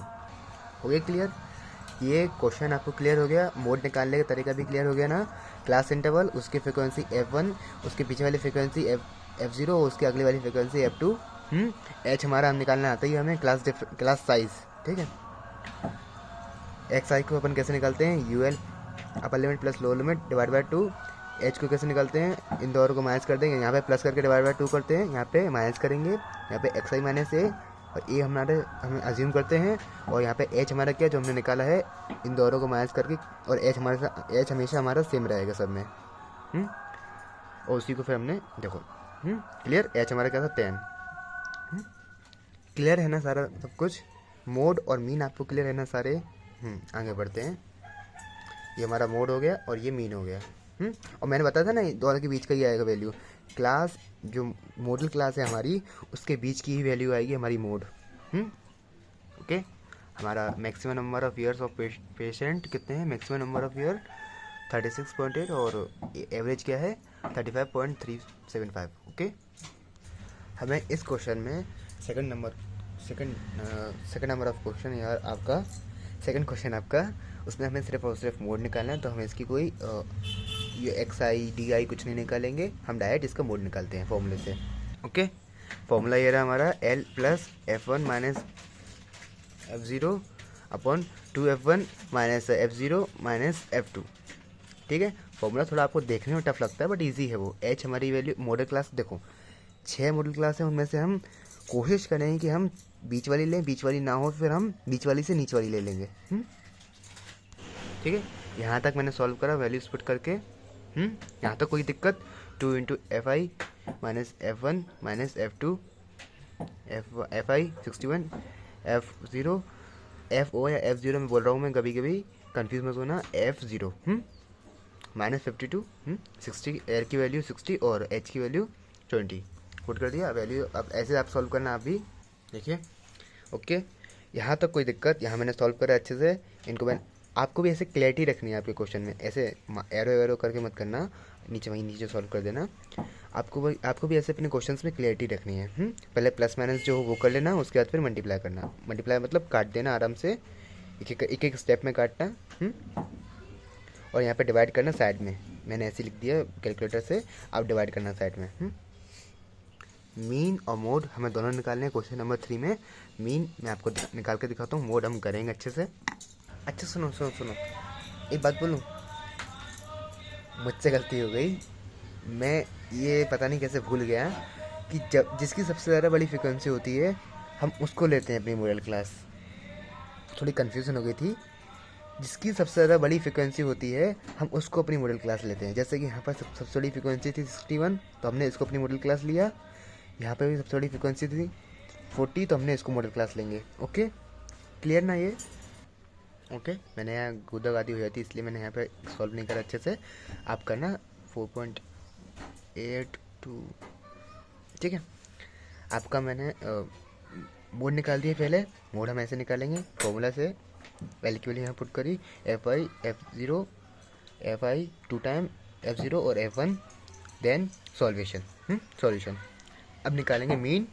हो गया क्लियर, ये क्वेश्चन आपको क्लियर हो गया। मोड निकालने का तरीका भी क्लियर हो गया ना। क्लास इंटरवल, उसकी फ्रिक्वेंसी F1, उसके पीछे वाली फ्रिक्वेंसी F0, उसके अगली वाली फ्रिक्वेंसी F2। H हमारा हम निकालना आता ही हमें क्लास साइज। ठीक है, एक्स आई को अपन कैसे निकालते हैं, U L upper limit plus lower limit divide by 2। H को कैसे निकालते हैं, इन दोनों को माइनस कर देंगे, यहाँ पे प्लस करके डिवाइड बाय 2 करते हैं, यहाँ पे माइनस करेंगे, यहाँ पे एक्स आई माइनस ए, और ए हम अज्यूम करते हैं, और यहाँ पे एच हमारा क्या जो हमने निकाला है, इन दोनों को माइनस करके, और एच हमेशा हमारा सेम रहेगा सब में। और उसी को फिर हमने देखो क्लियर, एच हमारा क्या था 10। क्लियर है ना सारा सब कुछ, मोड और मीन आपको क्लियर है ना सारे। आगे बढ़ते हैं। ये हमारा मोड हो गया और ये मीन हो गया। और मैंने बताया था ना दोनों के बीच का ही आएगा वैल्यू। क्लास जो मॉडल क्लास है हमारी, उसके बीच की ही वैल्यू आएगी हमारी मोड। ओके, हमारा maximum number of years of patient कितने हैं, मैक्सिमम नंबर ऑफ़ ईयर 36.8, और एवरेज क्या है 35.375। ओके, हमें इस क्वेश्चन में सेकंड नंबर ऑफ क्वेश्चन यार आपका, सेकंड क्वेश्चन आपका, उसमें हमें सिर्फ और सिर्फ मोड निकालना है। तो हमें इसकी कोई ये एक्स आई डी आई कुछ नहीं निकालेंगे, हम डायरेक्ट इसका मोड निकालते हैं फॉर्मूले से। ओके, फॉर्मूला ये रहा हमारा L plus F1 minus F0 upon 2F1 minus F0 minus F2। ठीक है, फॉर्मूला थोड़ा आपको देखने में टफ लगता है बट इजी है वो। एच हमारी वैल्यू मॉडल क्लास, देखो 6 मॉडल क्लास है, उनमें से हम कोशिश करेंगे कि हम बीच वाली लें, बीच वाली ना हो फिर हम बीच वाली से नीच वाली ले लेंगे। ठीक है, यहाँ तक मैंने सॉल्व करा वैल्यूज पुट करके। यहाँ तक कोई दिक्कत, 2 into F I minus F1 minus F2, F I 61, F0 FO या F0 में बोल रहा हूँ मैं, कभी कभी कन्फ्यूज मत होना, F0 माइनस 52, 60, एयर की वैल्यू 60 और एच की वैल्यू 20 पुट कर दिया वैल्यू। अब ऐसे आप सॉल्व करना आप भी, देखिए। ओके, यहाँ तक कोई दिक्कत, यहाँ मैंने सॉल्व करा अच्छे से। इनको मैं आपको भी ऐसे क्लैरिटी रखनी है आपके क्वेश्चन में, ऐसे एरो एरो करके मत करना, वहीं नीचे सॉल्व कर देना। आपको भी ऐसे अपने क्वेश्चंस में क्लैरिटी रखनी है। पहले प्लस माइनस जो हो वो कर लेना, उसके बाद फिर मल्टीप्लाई करना। मल्टीप्लाई मतलब काट देना आराम से, एक स्टेप में काटना। और यहाँ पे डिवाइड करना साइड में, मैंने ऐसे लिख दिया कैलकुलेटर से, आप डिवाइड करना साइड में। मीन और मोड हमें दोनों निकालने हैं क्वेश्चन नंबर 3 में। मीन मैं आपको निकाल के दिखाता हूँ, मोड हम करेंगे अच्छे से। अच्छा सुनो, एक बात बोलूँ, मुझसे गलती हो गई। मैं ये पता नहीं कैसे भूल गया कि जब जिसकी सबसे ज़्यादा बड़ी फ्रिक्वेंसी होती है हम उसको लेते हैं अपनी मॉडल क्लास। थोड़ी कन्फ्यूज़न हो गई थी। जिसकी सबसे ज़्यादा बड़ी फ्रिक्वेंसी होती है हम उसको अपनी मॉडल क्लास लेते हैं। जैसे कि यहाँ पर सबसे बड़ी फ्रिक्वेंसी थी 61, तो हमने इसको अपनी मॉडल क्लास लिया। यहाँ पे भी सबसे बड़ी फ्रिक्वेंसी थी 40, तो हमने इसको मॉडल क्लास लेंगे। ओके, क्लियर ना ये? ओके, मैंने यहाँ गुदागादी हो जाती इसलिए मैंने यहाँ पे सॉल्व नहीं करा अच्छे से। आप करना 4.82। ठीक है, आपका मैंने मोड निकाल दिए। पहले मोड हम ऐसे निकालेंगे फॉर्मूला से, एल की वैल्यू यहाँ पुट करी, F I F0 F I 2 time F0 और F1, देन सॉल्यूशन। अब निकालेंगे मीन।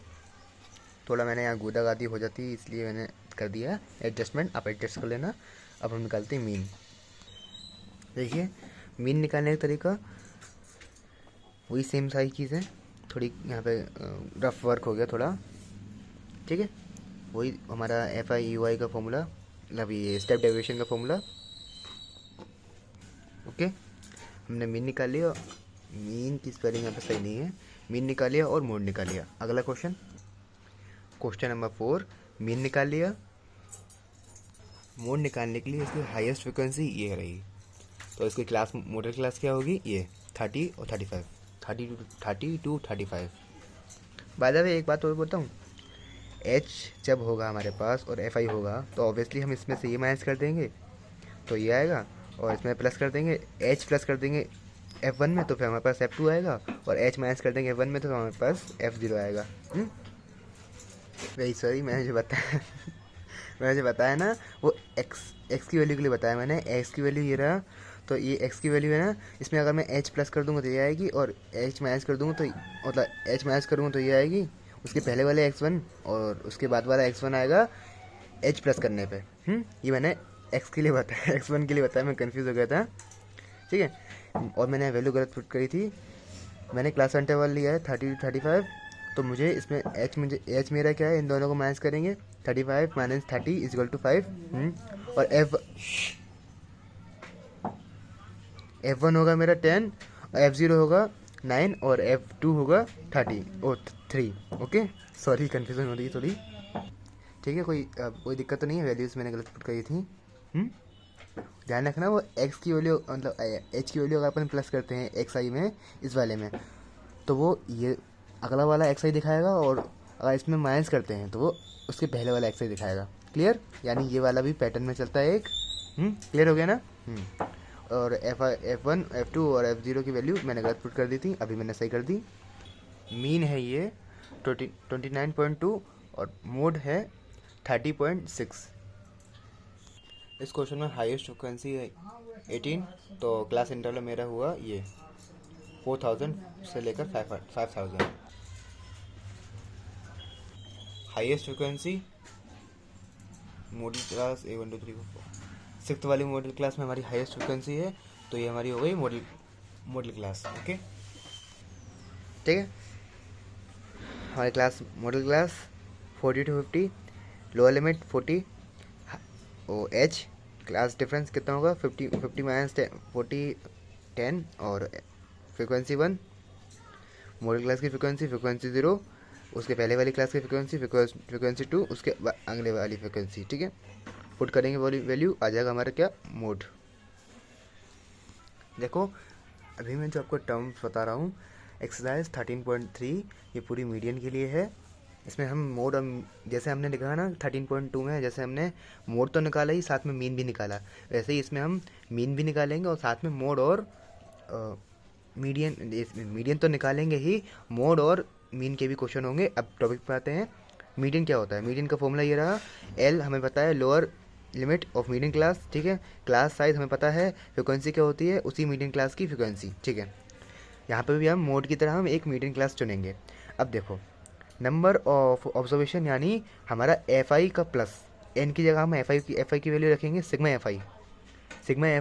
थोड़ा मैंने यहाँ गुदागादी हो जाती इसलिए मैंने कर दिया एडजस्टमेंट, आप एडजस्ट कर लेना। अब हम निकालते हैं मीन। देखिए मीन निकालने का तरीका वही सेम सारी चीज़ है, थोड़ी यहाँ पे रफ वर्क हो गया थोड़ा। ठीक है, वही हमारा एफ आई यू आई का फॉर्मूला, मतलब ये स्टेप डेविएशन का फॉर्मूला। ओके, हमने मीन निकाल लिया, मीन की स्पेलिंग यहाँ पे सही नहीं है, मीन निकाल लिया और मोड निकाल लिया। अगला क्वेश्चन, क्वेश्चन नंबर 4, मीन निकाल लिया, मोड निकालने के लिए इसकी हाईएस्ट फ्रिक्वेंसी ये रही, तो इसकी क्लास मॉडल क्लास क्या होगी, ये 30 और 35, 30 टू 35। बाय द वे एक बात और बोलता हूँ, एच जब होगा हमारे पास और एफ आई होगा तो ऑब्वियसली हम इसमें से ये माइनस कर देंगे तो ये आएगा, और इसमें प्लस कर देंगे, एच प्लस कर देंगे F1 में तो फिर हमारे पास F2 आएगा, और एच माइनस कर देंगे F1 में तो हमारे पास F0 आएगा। वही सॉरी, मैंने जो बताया मैंने जो बताया ना वो एक्स की वैल्यू के लिए बताया मैंने। एक्स की वैल्यू ये रहा, तो ये एक्स की वैल्यू है ना, इसमें अगर मैं एच प्लस कर दूंगा तो ये आएगी, और एच माइनस कर दूंगा तो मतलब एच माइनस करूँगा तो ये आएगी, उसके पहले वाले x1 और उसके बाद वाला x1 आएगा एच प्लस करने पे। ये मैंने एक्स के लिए बताया, x1 के लिए बताया, मैं कंफ्यूज हो गया था, ठीक है। और मैंने वैल्यू गलत पुट करी थी, मैंने क्लास इंटरवल लिया है 30 to 35, तो मुझे इसमें एच मेरा क्या है, इन दोनों को माइनस करेंगे, 35 माइनस 30 इज इक्वल टू 5। और F1 होगा मेरा 10, F0 होगा 9 और F2 होगा 30 और 3। ओके, सॉरी कन्फ्यूजन हो रही है थोड़ी, ठीक है, कोई दिक्कत तो नहीं है, वैल्यूज़ मैंने गलत पुट करी थी। ध्यान रखना, वो एक्स की वैल्यू मतलब एच की वैल्यू अगर अपन प्लस करते हैं एक्स आई में, इस वाले में, तो वो ये अगला वाला एक्स आई दिखाएगा, और अगर इसमें माइनस करते हैं तो वो उसके पहले वाला एक्स आई दिखाएगा। क्लियर, यानी ये वाला भी पैटर्न में चलता है एक। क्लियर हो गया ना। और F1 F2 और F0 की वैल्यू मैंने गलत पुट कर दी थी, अभी मैंने सही कर दी। मीन है ये 29.2 और मोड है 30.6। इस क्वेश्चन में हाईएस्ट फ्रिक्वेंसी है 18, तो क्लास इंटरवल मेरा हुआ ये 4000 से लेकर 5000। Highest frequency model class A1 2 3 4, 6th वाली मॉडल क्लास में हमारी हाईएस्ट फ्रिक्वेंसी है, तो ये हमारी हो गई मॉडल क्लास। ओके, ठीक है, हमारी class modal class 40 to 50, lower limit 40, O H class difference कितना होगा, 50 माइनस 40 10, और फ्रिक्वेंसी 1 मॉडल क्लास की फ्रिक्वेंसी 0, उसके पहले वाली क्लास की फ्रिक्वेंसी 2, उसके अगले वाली फ्रिक्वेंसी, ठीक है। पुट करेंगे वैल्यू, आ जाएगा हमारा क्या, मोड। देखो अभी मैं जो आपको टर्म्स बता रहा हूँ, एक्सरसाइज 13.3 ये पूरी मीडियन के लिए है। इसमें हम मोड, जैसे हमने लिखा ना 13.2 में, जैसे हमने मोड तो निकाला ही, साथ में मीन भी निकाला, वैसे ही इसमें हम मीन भी निकालेंगे और साथ में मोड और मीडियन तो निकालेंगे ही, मोड और मीन के भी क्वेश्चन होंगे। अब टॉपिक पर आते हैं, मीडियन क्या होता है। मीडियन का फॉर्मूला ये रहा, एल हमें पता है lower limit of median class, ठीक है। क्लास साइज हमें पता है, फ्रिक्वेंसी क्या होती है उसी मीडियन क्लास की फ्रिक्वेंसी, ठीक है। यहाँ पर भी हम मोड की तरह हम एक मीडियन क्लास चुनेंगे। अब देखो नंबर ऑफ ऑब्जर्वेशन, यानी हमारा एफ आई का प्लस एन की जगह हम एफ आई की वैल्यू रखेंगे सिग्मा एफ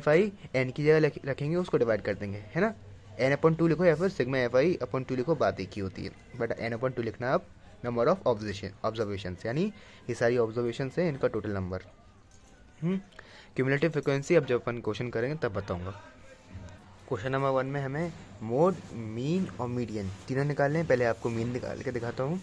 आई एन की जगह रखेंगे, उसको डिवाइड कर देंगे, है ना। n/2 लिखो या फिर सिग्मा एफ आई अपॉन 2 लिखो, बात एक ही होती है, बट n/2 लिखना आप नंबर ऑफ ऑब्जर्वेशन, यानी ये सारी ऑब्जर्वेशन है इनका टोटल नंबर। क्यूमुलेटिव फ्रिक्वेंसी अब जब अपन क्वेश्चन करेंगे तब बताऊंगा। क्वेश्चन नंबर 1 में हमें मोड, मीन और मीडियन तीनों निकालने हैं। पहले आपको मीन निकाल के दिखाता हूँ।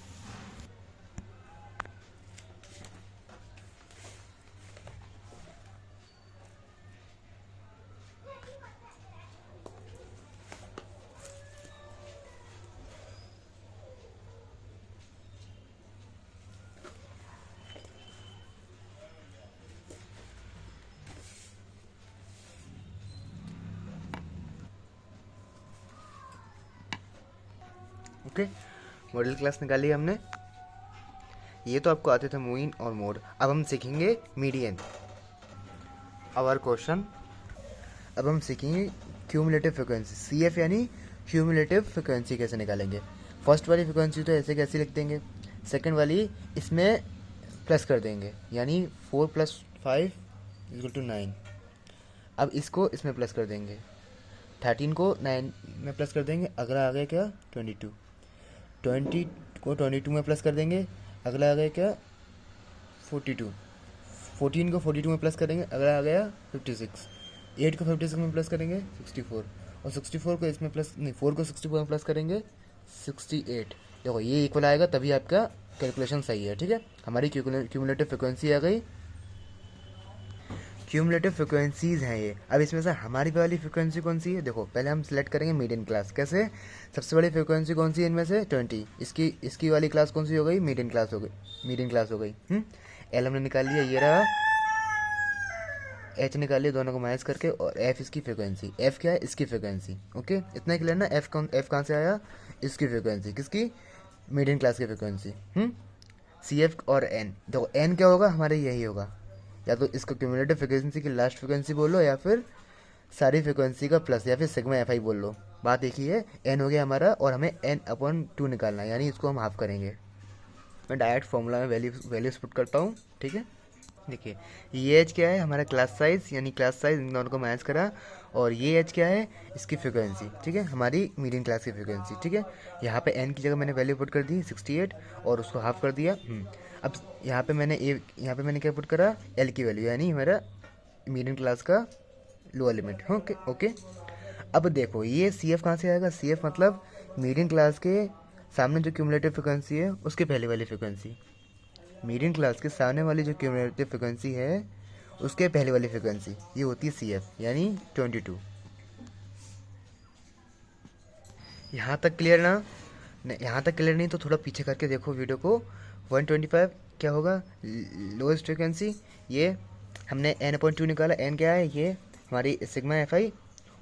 ओके, मॉडल क्लास निकाली हमने, ये तो आपको आते थे मीन और मोड। अब हम सीखेंगे मीडियन। आवर क्वेश्चन, अब हम सीखेंगे क्यूमुलेटिव फ्रिक्वेंसी, CF यानी क्यूमुलेटिव फ्रिक्वेंसी कैसे निकालेंगे। फर्स्ट वाली फ्रिक्वेंसी तो ऐसे कैसे लिख देंगे, सेकंड वाली इसमें प्लस कर देंगे, यानी 4 + 5 = 9। अब इसको इसमें प्लस कर देंगे, 13 को 9 में प्लस कर देंगे, अगला आ गया क्या 22, 20 को 22 में प्लस कर देंगे, अगला आ गया क्या 42, 14 को 42 में प्लस करेंगे, अगला आ गया 56, 8 को 56 में प्लस करेंगे 64, और 64 को इसमें प्लस नहीं, 4 को 64 में प्लस करेंगे 68। देखो ये इक्वल आएगा तभी आपका कैलकुलेशन सही है, ठीक है। हमारी क्यूमुलेटिव फ्रिक्वेंसी आ गई, क्यूमुलेटिव फ्रिक्वेंसीज हैं ये। अब इसमें से हमारी वाली फ्रिक्वेंसी कौन सी है, देखो पहले हम सिलेक्ट करेंगे मीडियन क्लास। कैसे, सबसे बड़ी फ्रिक्वेंसी कौन सी है इनमें से 20, इसकी वाली क्लास कौन सी हो गई, मीडियन क्लास हो गई, मीडियन क्लास हो गई। एल हमने निकाल लिया, ये रहा, एच निकाल लिया दोनों को माइनस करके, और एफ इसकी फ्रिक्वेंसी, एफ क्या है इसकी फ्रिक्वेंसी। ओके, इतना क्लियर ना। एफ कहाँ से आया, इसकी फ्रिक्वेंसी, किसकी, मीडियन क्लास की फ्रिक्वेंसी। सी एफ और एन, देखो एन क्या होगा हमारे, यही होगा, या तो इसको क्यूमुलेटिव फ्रिक्वेंसी की लास्ट फ्रिक्वेंसी बोल लो, या फिर सारी फ्रिक्वेंसी का प्लस, या फिर सिग्मा एफ आई बोल लो। बात एक ही है, एन हो गया हमारा, और हमें एन अपॉन 2 निकालना है, यानी इसको हम हाफ करेंगे। मैं डायरेक्ट फॉर्मूला में वैल्यूज पुट करता हूँ, ठीक है। देखिए ये एच क्या है, हमारा क्लास साइज, यानी क्लास साइज इन दोनों को मैच करा, और ये एच क्या है, इसकी फ्रिक्वेंसी, ठीक है, हमारी मीडियम क्लास की फ्रिक्वेंसी, ठीक है। यहाँ पे एन की जगह मैंने वैल्यू पुट कर दी 68, और उसको हाफ कर दिया। अब यहाँ पे मैंने क्या पुट करा, एल की वैल्यू, यानी हमारा मीडियम क्लास का लोअर लिमिट। ओके ओके, अब देखो ये सी एफ कहाँ से आएगा, सी एफ मतलब मीडियम क्लास के सामने जो क्यूमुलेटिव फ्रिक्वेंसी है उसके पहले वाली फ्रिक्वेंसी, मीडियम क्लास के सामने वाली जो क्यूमुलेटिव फ्रिक्वेंसी है उसके पहले वाली फ्रिक्वेंसी, ये होती है सी एफ, यानी 22। यहाँ तक क्लियर ना, यहाँ तक क्लियर नहीं तो थोड़ा पीछे करके देखो वीडियो को। 125 क्या होगा, लोएस्ट फ्रिक्वेंसी, ये हमने n/2 निकाला, n क्या है, ये हमारी सिग्मा एफ आई,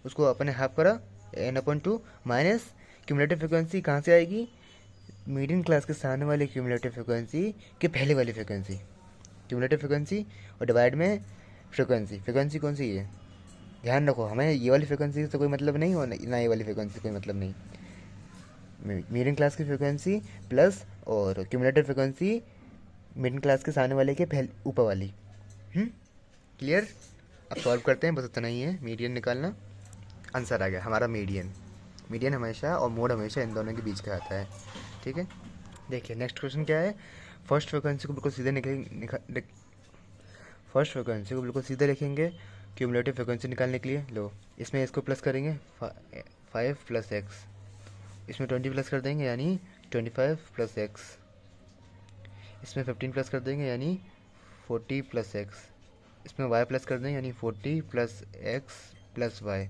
उसको अपने हाफ करा, n/2 माइनस क्यूमुलेटिव फ्रिक्वेंसी कहाँ से आएगी, मीडियम क्लास के सामने वाली क्यूमुलेटिव फ्रिक्वेंसी के पहले वाली फ्रिक्वेंसी, क्यूमुलेटिव फ्रिक्वेंसी और डिवाइड में फ्रिक्वेंसी, फ्रिक्वेंसी कौन सी है, ध्यान रखो, हमें ये वाली फ्रिक्वेंसी से कोई मतलब नहीं, और ना ये वाली फ्रिक्वेंसी से कोई मतलब नहीं। मीडियम क्लास की फ्रिक्वेंसी प्लस और क्यूमुलेटिव फ्रिक्वेंसी मिडिल क्लास के सामने वाले के पहले ऊपर वाली। क्लियर। अब सॉल्व करते हैं, बस इतना ही है, मीडियन निकालना। आंसर आ गया हमारा मीडियन। मीडियन हमेशा और मोड हमेशा इन दोनों के बीच का आता है, ठीक है। देखिए नेक्स्ट क्वेश्चन क्या है, फर्स्ट फ्रिक्वेंसी को बिल्कुल सीधे लिखेंगे क्यूमुलेटिव फ्रिक्वेंसी निकालने के लिए। लो इसमें इसको प्लस करेंगे 5 + x, इसमें 20 प्लस कर देंगे यानी 25 + x, इसमें 15 प्लस कर देंगे यानी 40 + x, इसमें y प्लस कर देंगे यानी 40 + x + y,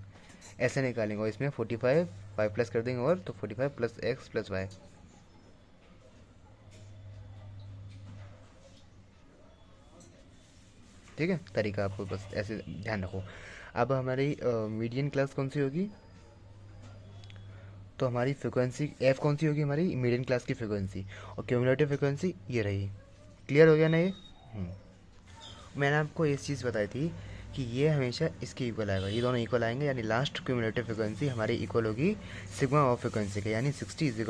ऐसे निकालेंगे। और इसमें 45 y प्लस कर देंगे और तो 45 + x + y। ठीक है, तरीका आपको बस ऐसे ध्यान रखो। अब हमारी मीडियन क्लास कौन सी होगी, तो हमारी फ्रिक्वेंसी एफ कौन सी होगी, हमारी मीडियन क्लास की फ्रिक्वेंसी, और क्यूमुलेटिव फ्रिक्वेंसी ये रही। क्लियर हो गया ना ये। मैंने आपको इस चीज़ बताई थी कि ये हमेशा इसके इक्वल आएगा, ये दोनों इक्वल आएंगे, यानी लास्ट क्यूमुलेटिव फ्रिक्वेंसी हमारी इक्वल होगी सिग्मा ऑफ फ्रिक्वेंसी के, यानी 60 =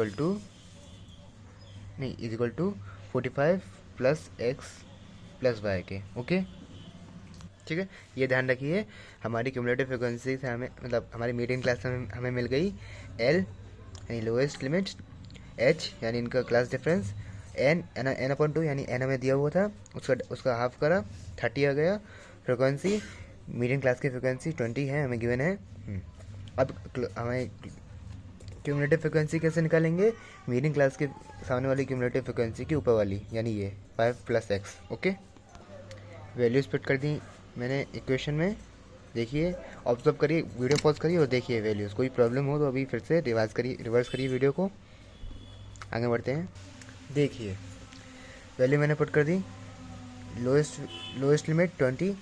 45 + x + y के। ओके ठीक है, ये ध्यान रखिए। हमारी क्यूमुलेटिव फ्रिक्वेंसी से हमें मतलब हमारी मीडियम क्लास से हमें मिल गई एल यानी लोएस्ट लिमिट, एच यानी इनका क्लास डिफरेंस, n/2 यानी n हमें दिया हुआ था, उसका हाफ करा 30 आ गया। फ्रिक्वेंसी मीडियम क्लास की फ्रिक्वेंसी 20 है, हमें गिवन है। अब हमें क्यूमुलेटिव फ्रिक्वेंसी कैसे निकालेंगे, मीडियम क्लास के सामने वाली क्यूमुलेटिव फ्रिक्वेंसी के ऊपर वाली, यानी ये 5 + x। ओके, वैल्यूज पुट कर दी मैंने इक्वेशन में। देखिए ऑब्जर्व करिए, वीडियो पॉज करिए और देखिए वैल्यूज़। कोई प्रॉब्लम हो तो अभी फिर से रिवर्स करिए वीडियो को, आगे बढ़ते हैं। देखिए वैल्यू मैंने पुट कर दी, लोएस्ट लिमिट 20,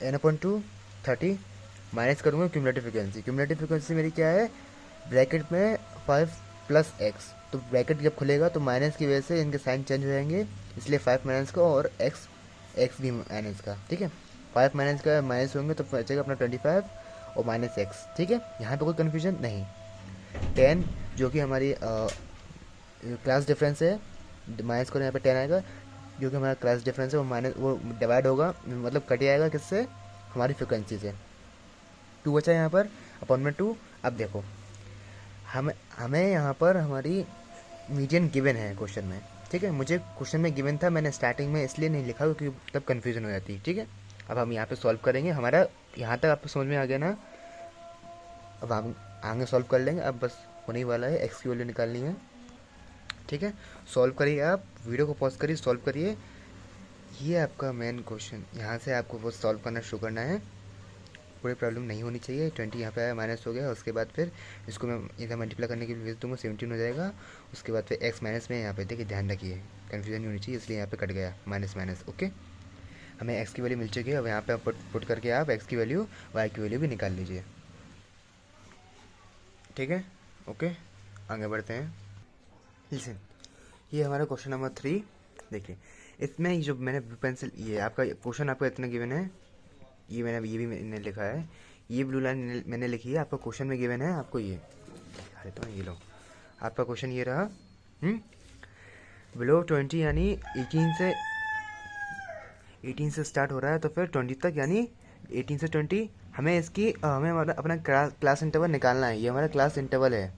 n/2 30, माइनस करूँगा क्यूमुलेटिव फ्रिक्वेंसी। क्यूमुलेटिव फ्रिक्वेंसी मेरी क्या है, ब्रैकेट में 5 + x, तो ब्रैकेट जब खुलेगा तो माइनस की वजह से इनके साइन चेंज हो जाएंगे, इसलिए 5 माइनस का और x भी माइनस का। ठीक है, 5 माइनस का माइनस होंगे तो बचेगा अपना 25 और -x। ठीक है, यहाँ पे कोई कन्फ्यूजन नहीं। 10 जो कि हमारी क्लास डिफरेंस है, माइनस करो यहाँ पे 10 आएगा, जो कि हमारा क्लास डिफरेंस है वो डिवाइड होगा, मतलब कट जाएगा किससे, हमारी फ्रिक्वेंसी से। 2 बचा यहाँ पर अपॉन में 2। अब देखो हमें यहाँ पर हमारी मीडियन गिवन है क्वेश्चन में, ठीक है। मुझे क्वेश्चन में गिवन था, मैंने स्टार्टिंग में इसलिए नहीं लिखा क्योंकि तब कन्फ्यूजन हो जाती है। ठीक है, अब हम यहाँ पे सॉल्व करेंगे। हमारा यहाँ तक आपको समझ में आ गया ना। अब हम आगे सॉल्व कर लेंगे। अब बस होने ही वाला है, एक्स की वैल्यू निकालनी है। ठीक है, सॉल्व करिए, आप वीडियो को पॉज करिए, सॉल्व करिए। ये आपका मेन क्वेश्चन, यहाँ से आपको वो सॉल्व करना शुरू करना है। कोई प्रॉब्लम नहीं होनी चाहिए। 20 यहाँ पे आया, माइनस हो गया। उसके बाद फिर इसको मैं इधर मल्टीप्लाई करने के लिए भेज दूँगा, 17 हो जाएगा। उसके बाद फिर एक्स माइनस में यहाँ पे देखिए, ध्यान रखिए कन्फ्यूजन नहीं होनी चाहिए, इसलिए यहाँ पे कट गया माइनस माइनस। ओके, हमें एक्स की वैल्यू मिल चुकी है। अब यहाँ पे पुट करके आप एक्स की वैल्यू, वाई की वैल्यू भी निकाल लीजिए। ठीक है, ओके, आगे बढ़ते हैं। लिसन, ये हमारा क्वेश्चन नंबर 3। देखिए, इसमें जो मैंने ब्लू पेंसिल, ये आपका क्वेश्चन आपको इतना गिवन है, ये भी मैंने लिखा है, ये ब्लू लाइन मैंने लिखी है। आपका क्वेश्चन में गिवन है आपको ये, अरे तो ये लो, आपका क्वेश्चन ये रहा। बिलो 20 यानी 18 से स्टार्ट हो रहा है, तो फिर 20 तक, यानी 18 से 20। हमें हमें अपना क्लास इंटरवल निकालना है। ये हमारा क्लास इंटरवल है,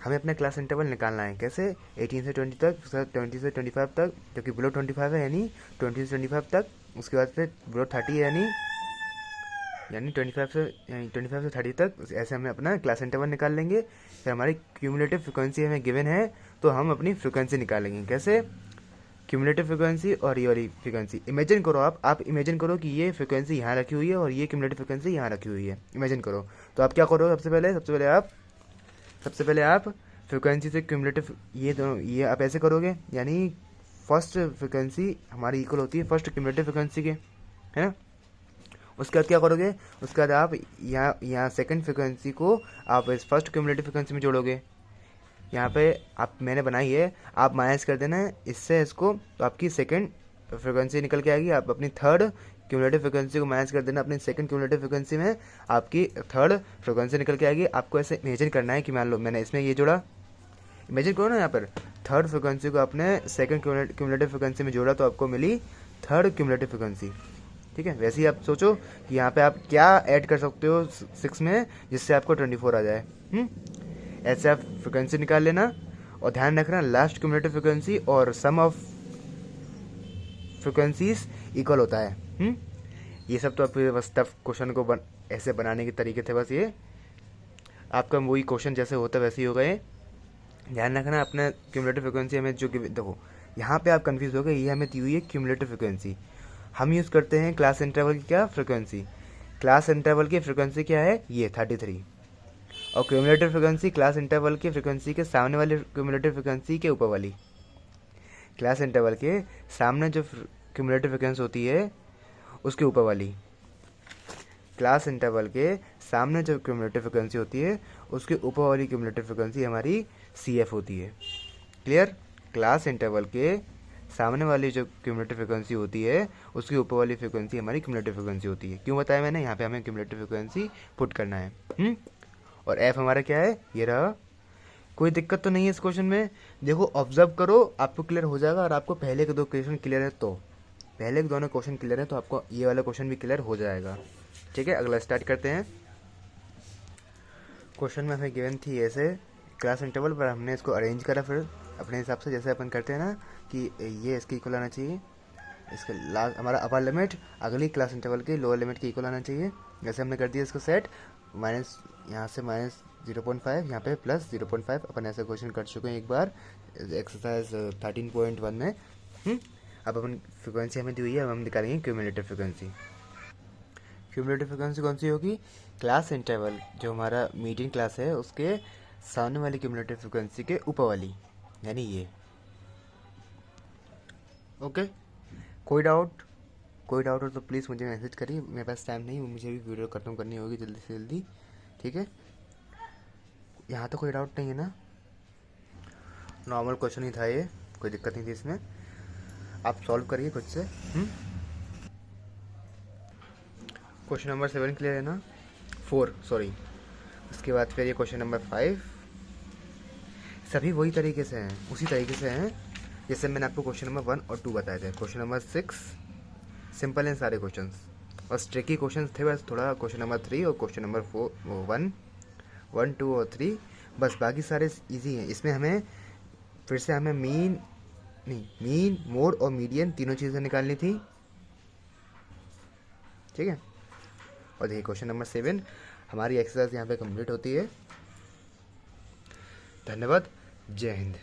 हमें अपना क्लास इंटरवल निकालना है। कैसे? 18 से 20 तक, 20 से 25 तक, क्योंकि बिलो 25 है यानी 20 से 25 तक। उसके बाद फिर बिलो 30 है यानी 25 से 30 तक। ऐसे हमें अपना क्लास इंटरवल निकाल लेंगे। फिर हमारी क्यूमुलेटिव फ्रिक्वेंसी हमें गिवन है, तो हम अपनी फ्रिक्वेंसी निकालेंगे। कैसे? क्यूमुलेटिव फ्रिक्वेंसी और ये वाली फ्रिक्वेंसी। इमेजिन करो, आप इमेजिन करो कि ये फ्रिक्वेंसी यहाँ रखी हुई है और ये क्यूमुलेटिव फ्रिक्वेंसी यहाँ रखी हुई है। इमेजिन करो, तो आप क्या करो? सबसे पहले आप फ्रिक्वेंसी से क्यूमुलेटिव, ये दोनों, ये आप ऐसे करोगे, यानी फर्स्ट फ्रिक्वेंसी हमारी इक्वल होती है फर्स्ट क्यूमुलेटिव फ्रिक्वेंसी के, है। उसके बाद क्या करोगे? उसके बाद आप यहाँ सेकंड फ्रिक्वेंसी को आप इस फर्स्ट क्यूमुलेटिव फ्रिक्वेंसी में जोड़ोगे। यहाँ पे मैंने बनाई है, आप माइनस कर देना है इससे इसको, तो आपकी सेकंड फ्रिक्वेंसी निकल के आएगी। आप अपनी थर्ड क्यूमुलेटिव फ्रिक्वेंसी को माइनस कर देना अपनी सेकंड क्यूमुलेटिव फ्रिक्वेंसी में, आपकी थर्ड फ्रिक्वेंसी निकल के आएगी। आपको ऐसे इमेजिन करना है कि मान लो मैंने इसमें ये जोड़ा, इमेजिन करो ना, यहाँ पर थर्ड फ्रिक्वेंसी को आपने सेकंड क्यूमुलेटिव फ्रिक्वेंसी में जोड़ा, तो आपको मिली थर्ड क्यूमुलेटिव फ्रिक्वेंसी। ठीक है, वैसे ही आप सोचो कि यहाँ पे आप क्या ऐड कर सकते हो 6 में, जिससे आपको 24 आ जाए। ऐसे आप फ्रिक्वेंसी निकाल लेना, और ध्यान रखना लास्ट क्यूमुलेटिव फ्रिक्वेंसी और सम ऑफ फ्रिक्वेंसीज इक्वल होता है। ये सब तो आपके बस टफ क्वेश्चन को ऐसे बनाने के तरीके थे। बस ये आपका वही क्वेश्चन जैसे होता है वैसे ही होगा ये। ध्यान रखना अपना क्यूमुलेटिव फ्रिक्वेंसी हमें जो देखो, यहाँ पे आप कंफ्यूज हो गए, ये हमें दी हुई है क्यूमुलेटिव फ्रिक्वेंसी। हम यूज़ करते हैं क्लास इंटरवल की क्या फ्रिक्वेंसी, क्लास इंटरवल की फ्रिक्वेंसी क्या है? ये 33। और क्यूमुलेटिव फ्रिक्वेंसी क्लास इंटरवल की फ्रिक्वेंसी के सामने वाली क्यूमुलेटिव फ्रिक्वेंसी के ऊपर वाली, क्लास इंटरवल के सामने जो क्यूमुलेटिव फ्रिक्वेंसी होती है उसके ऊपर वाली, क्लास इंटरवल के सामने जो क्यूमुलेटिव फ्रिक्वेंसी होती है उसके ऊपर वाली क्यूमुलेटिव फ्रिक्वेंसी हमारी CF होती है। क्लियर? क्लास इंटरवल के सामने वाली जो क्यूमुलेटिव फ्रिक्वेंसी होती है उसके ऊपर वाली फ्रिक्वेंसी हमारी क्यूमुलेटिव फ्रिक्वेंसी होती है। क्यों बताया मैंने? यहाँ पे हमें क्यूमुलेटिव फ्रिक्वेंसी पुट करना है। और F हमारा क्या है? ये रहा। कोई दिक्कत तो नहीं है इस क्वेश्चन में? देखो, ऑब्जर्व करो, आपको क्लियर हो जाएगा। और आपको पहले के 2 क्वेश्चन क्लियर है, तो पहले के दोनों क्वेश्चन क्लियर है, तो आपको ये वाला क्वेश्चन भी क्लियर हो जाएगा। ठीक है, अगला स्टार्ट करते हैं। क्वेश्चन में हमें गिवन थी ऐसे क्लास इंटरवल, पर हमने इसको अरेंज करा फिर अपने हिसाब से, जैसे अपन करते हैं ना कि ये इसके इक्वल आना चाहिए, इसका लास्ट हमारा अपर लिमिट अगली क्लास इंटरवल के लोअर लिमिट के इक्वल आना चाहिए। जैसे हमने कर दिया इसको सेट, माइनस यहाँ से माइनस 0.5, यहाँ पे प्लस 0.5। अपन ऐसा क्वेश्चन कर चुके हैं एक बार एक्सरसाइज 13.1 में। अब अपन फ्रिक्वेंसी हमें दी हुई है, अब हम निकालेंगे क्यूमुलेटिव फ्रिक्वेंसी। क्यूमुलेटिव फ्रिक्वेंसी कौन सी होगी? क्लास इंटरवल जो हमारा मीडियन क्लास है उसके सामने वाली क्यूमुलेटिव फ्रिक्वेंसी के ऊपर वाली, यानी ये। ओके, कोई डाउट हो तो प्लीज़ मुझे मैसेज करिए। मेरे पास टाइम नहीं, मुझे भी वीडियो खत्म करनी होगी जल्दी से जल्दी। ठीक है, यहाँ तो कोई डाउट नहीं है ना? नॉर्मल क्वेश्चन ही था ये, कोई दिक्कत नहीं थी इसमें। आप सॉल्व करिए खुद से। क्वेश्चन नंबर 7 क्लियर है ना? 4 सॉरी। उसके बाद फिर ये क्वेश्चन नंबर 5, सभी वही तरीके से हैं, उसी तरीके से हैं जैसे मैंने आपको क्वेश्चन नंबर 1 और 2 बताए थे। क्वेश्चन नंबर 6 सिंपल हैं सारे क्वेश्चंस, बस ट्रिकी क्वेश्चंस थे बस थोड़ा। क्वेश्चन नंबर 3 और क्वेश्चन नंबर 1, 2 और 3, बस बाकी सारे इजी हैं। इसमें हमें फिर से हमें मीन नहीं, मीन, मोड और मीडियन तीनों चीज़ें निकालनी थी। ठीक है, और देखिए क्वेश्चन नंबर 7 हमारी एक्सरसाइज यहाँ पे कंप्लीट होती है। धन्यवाद, जय हिंद।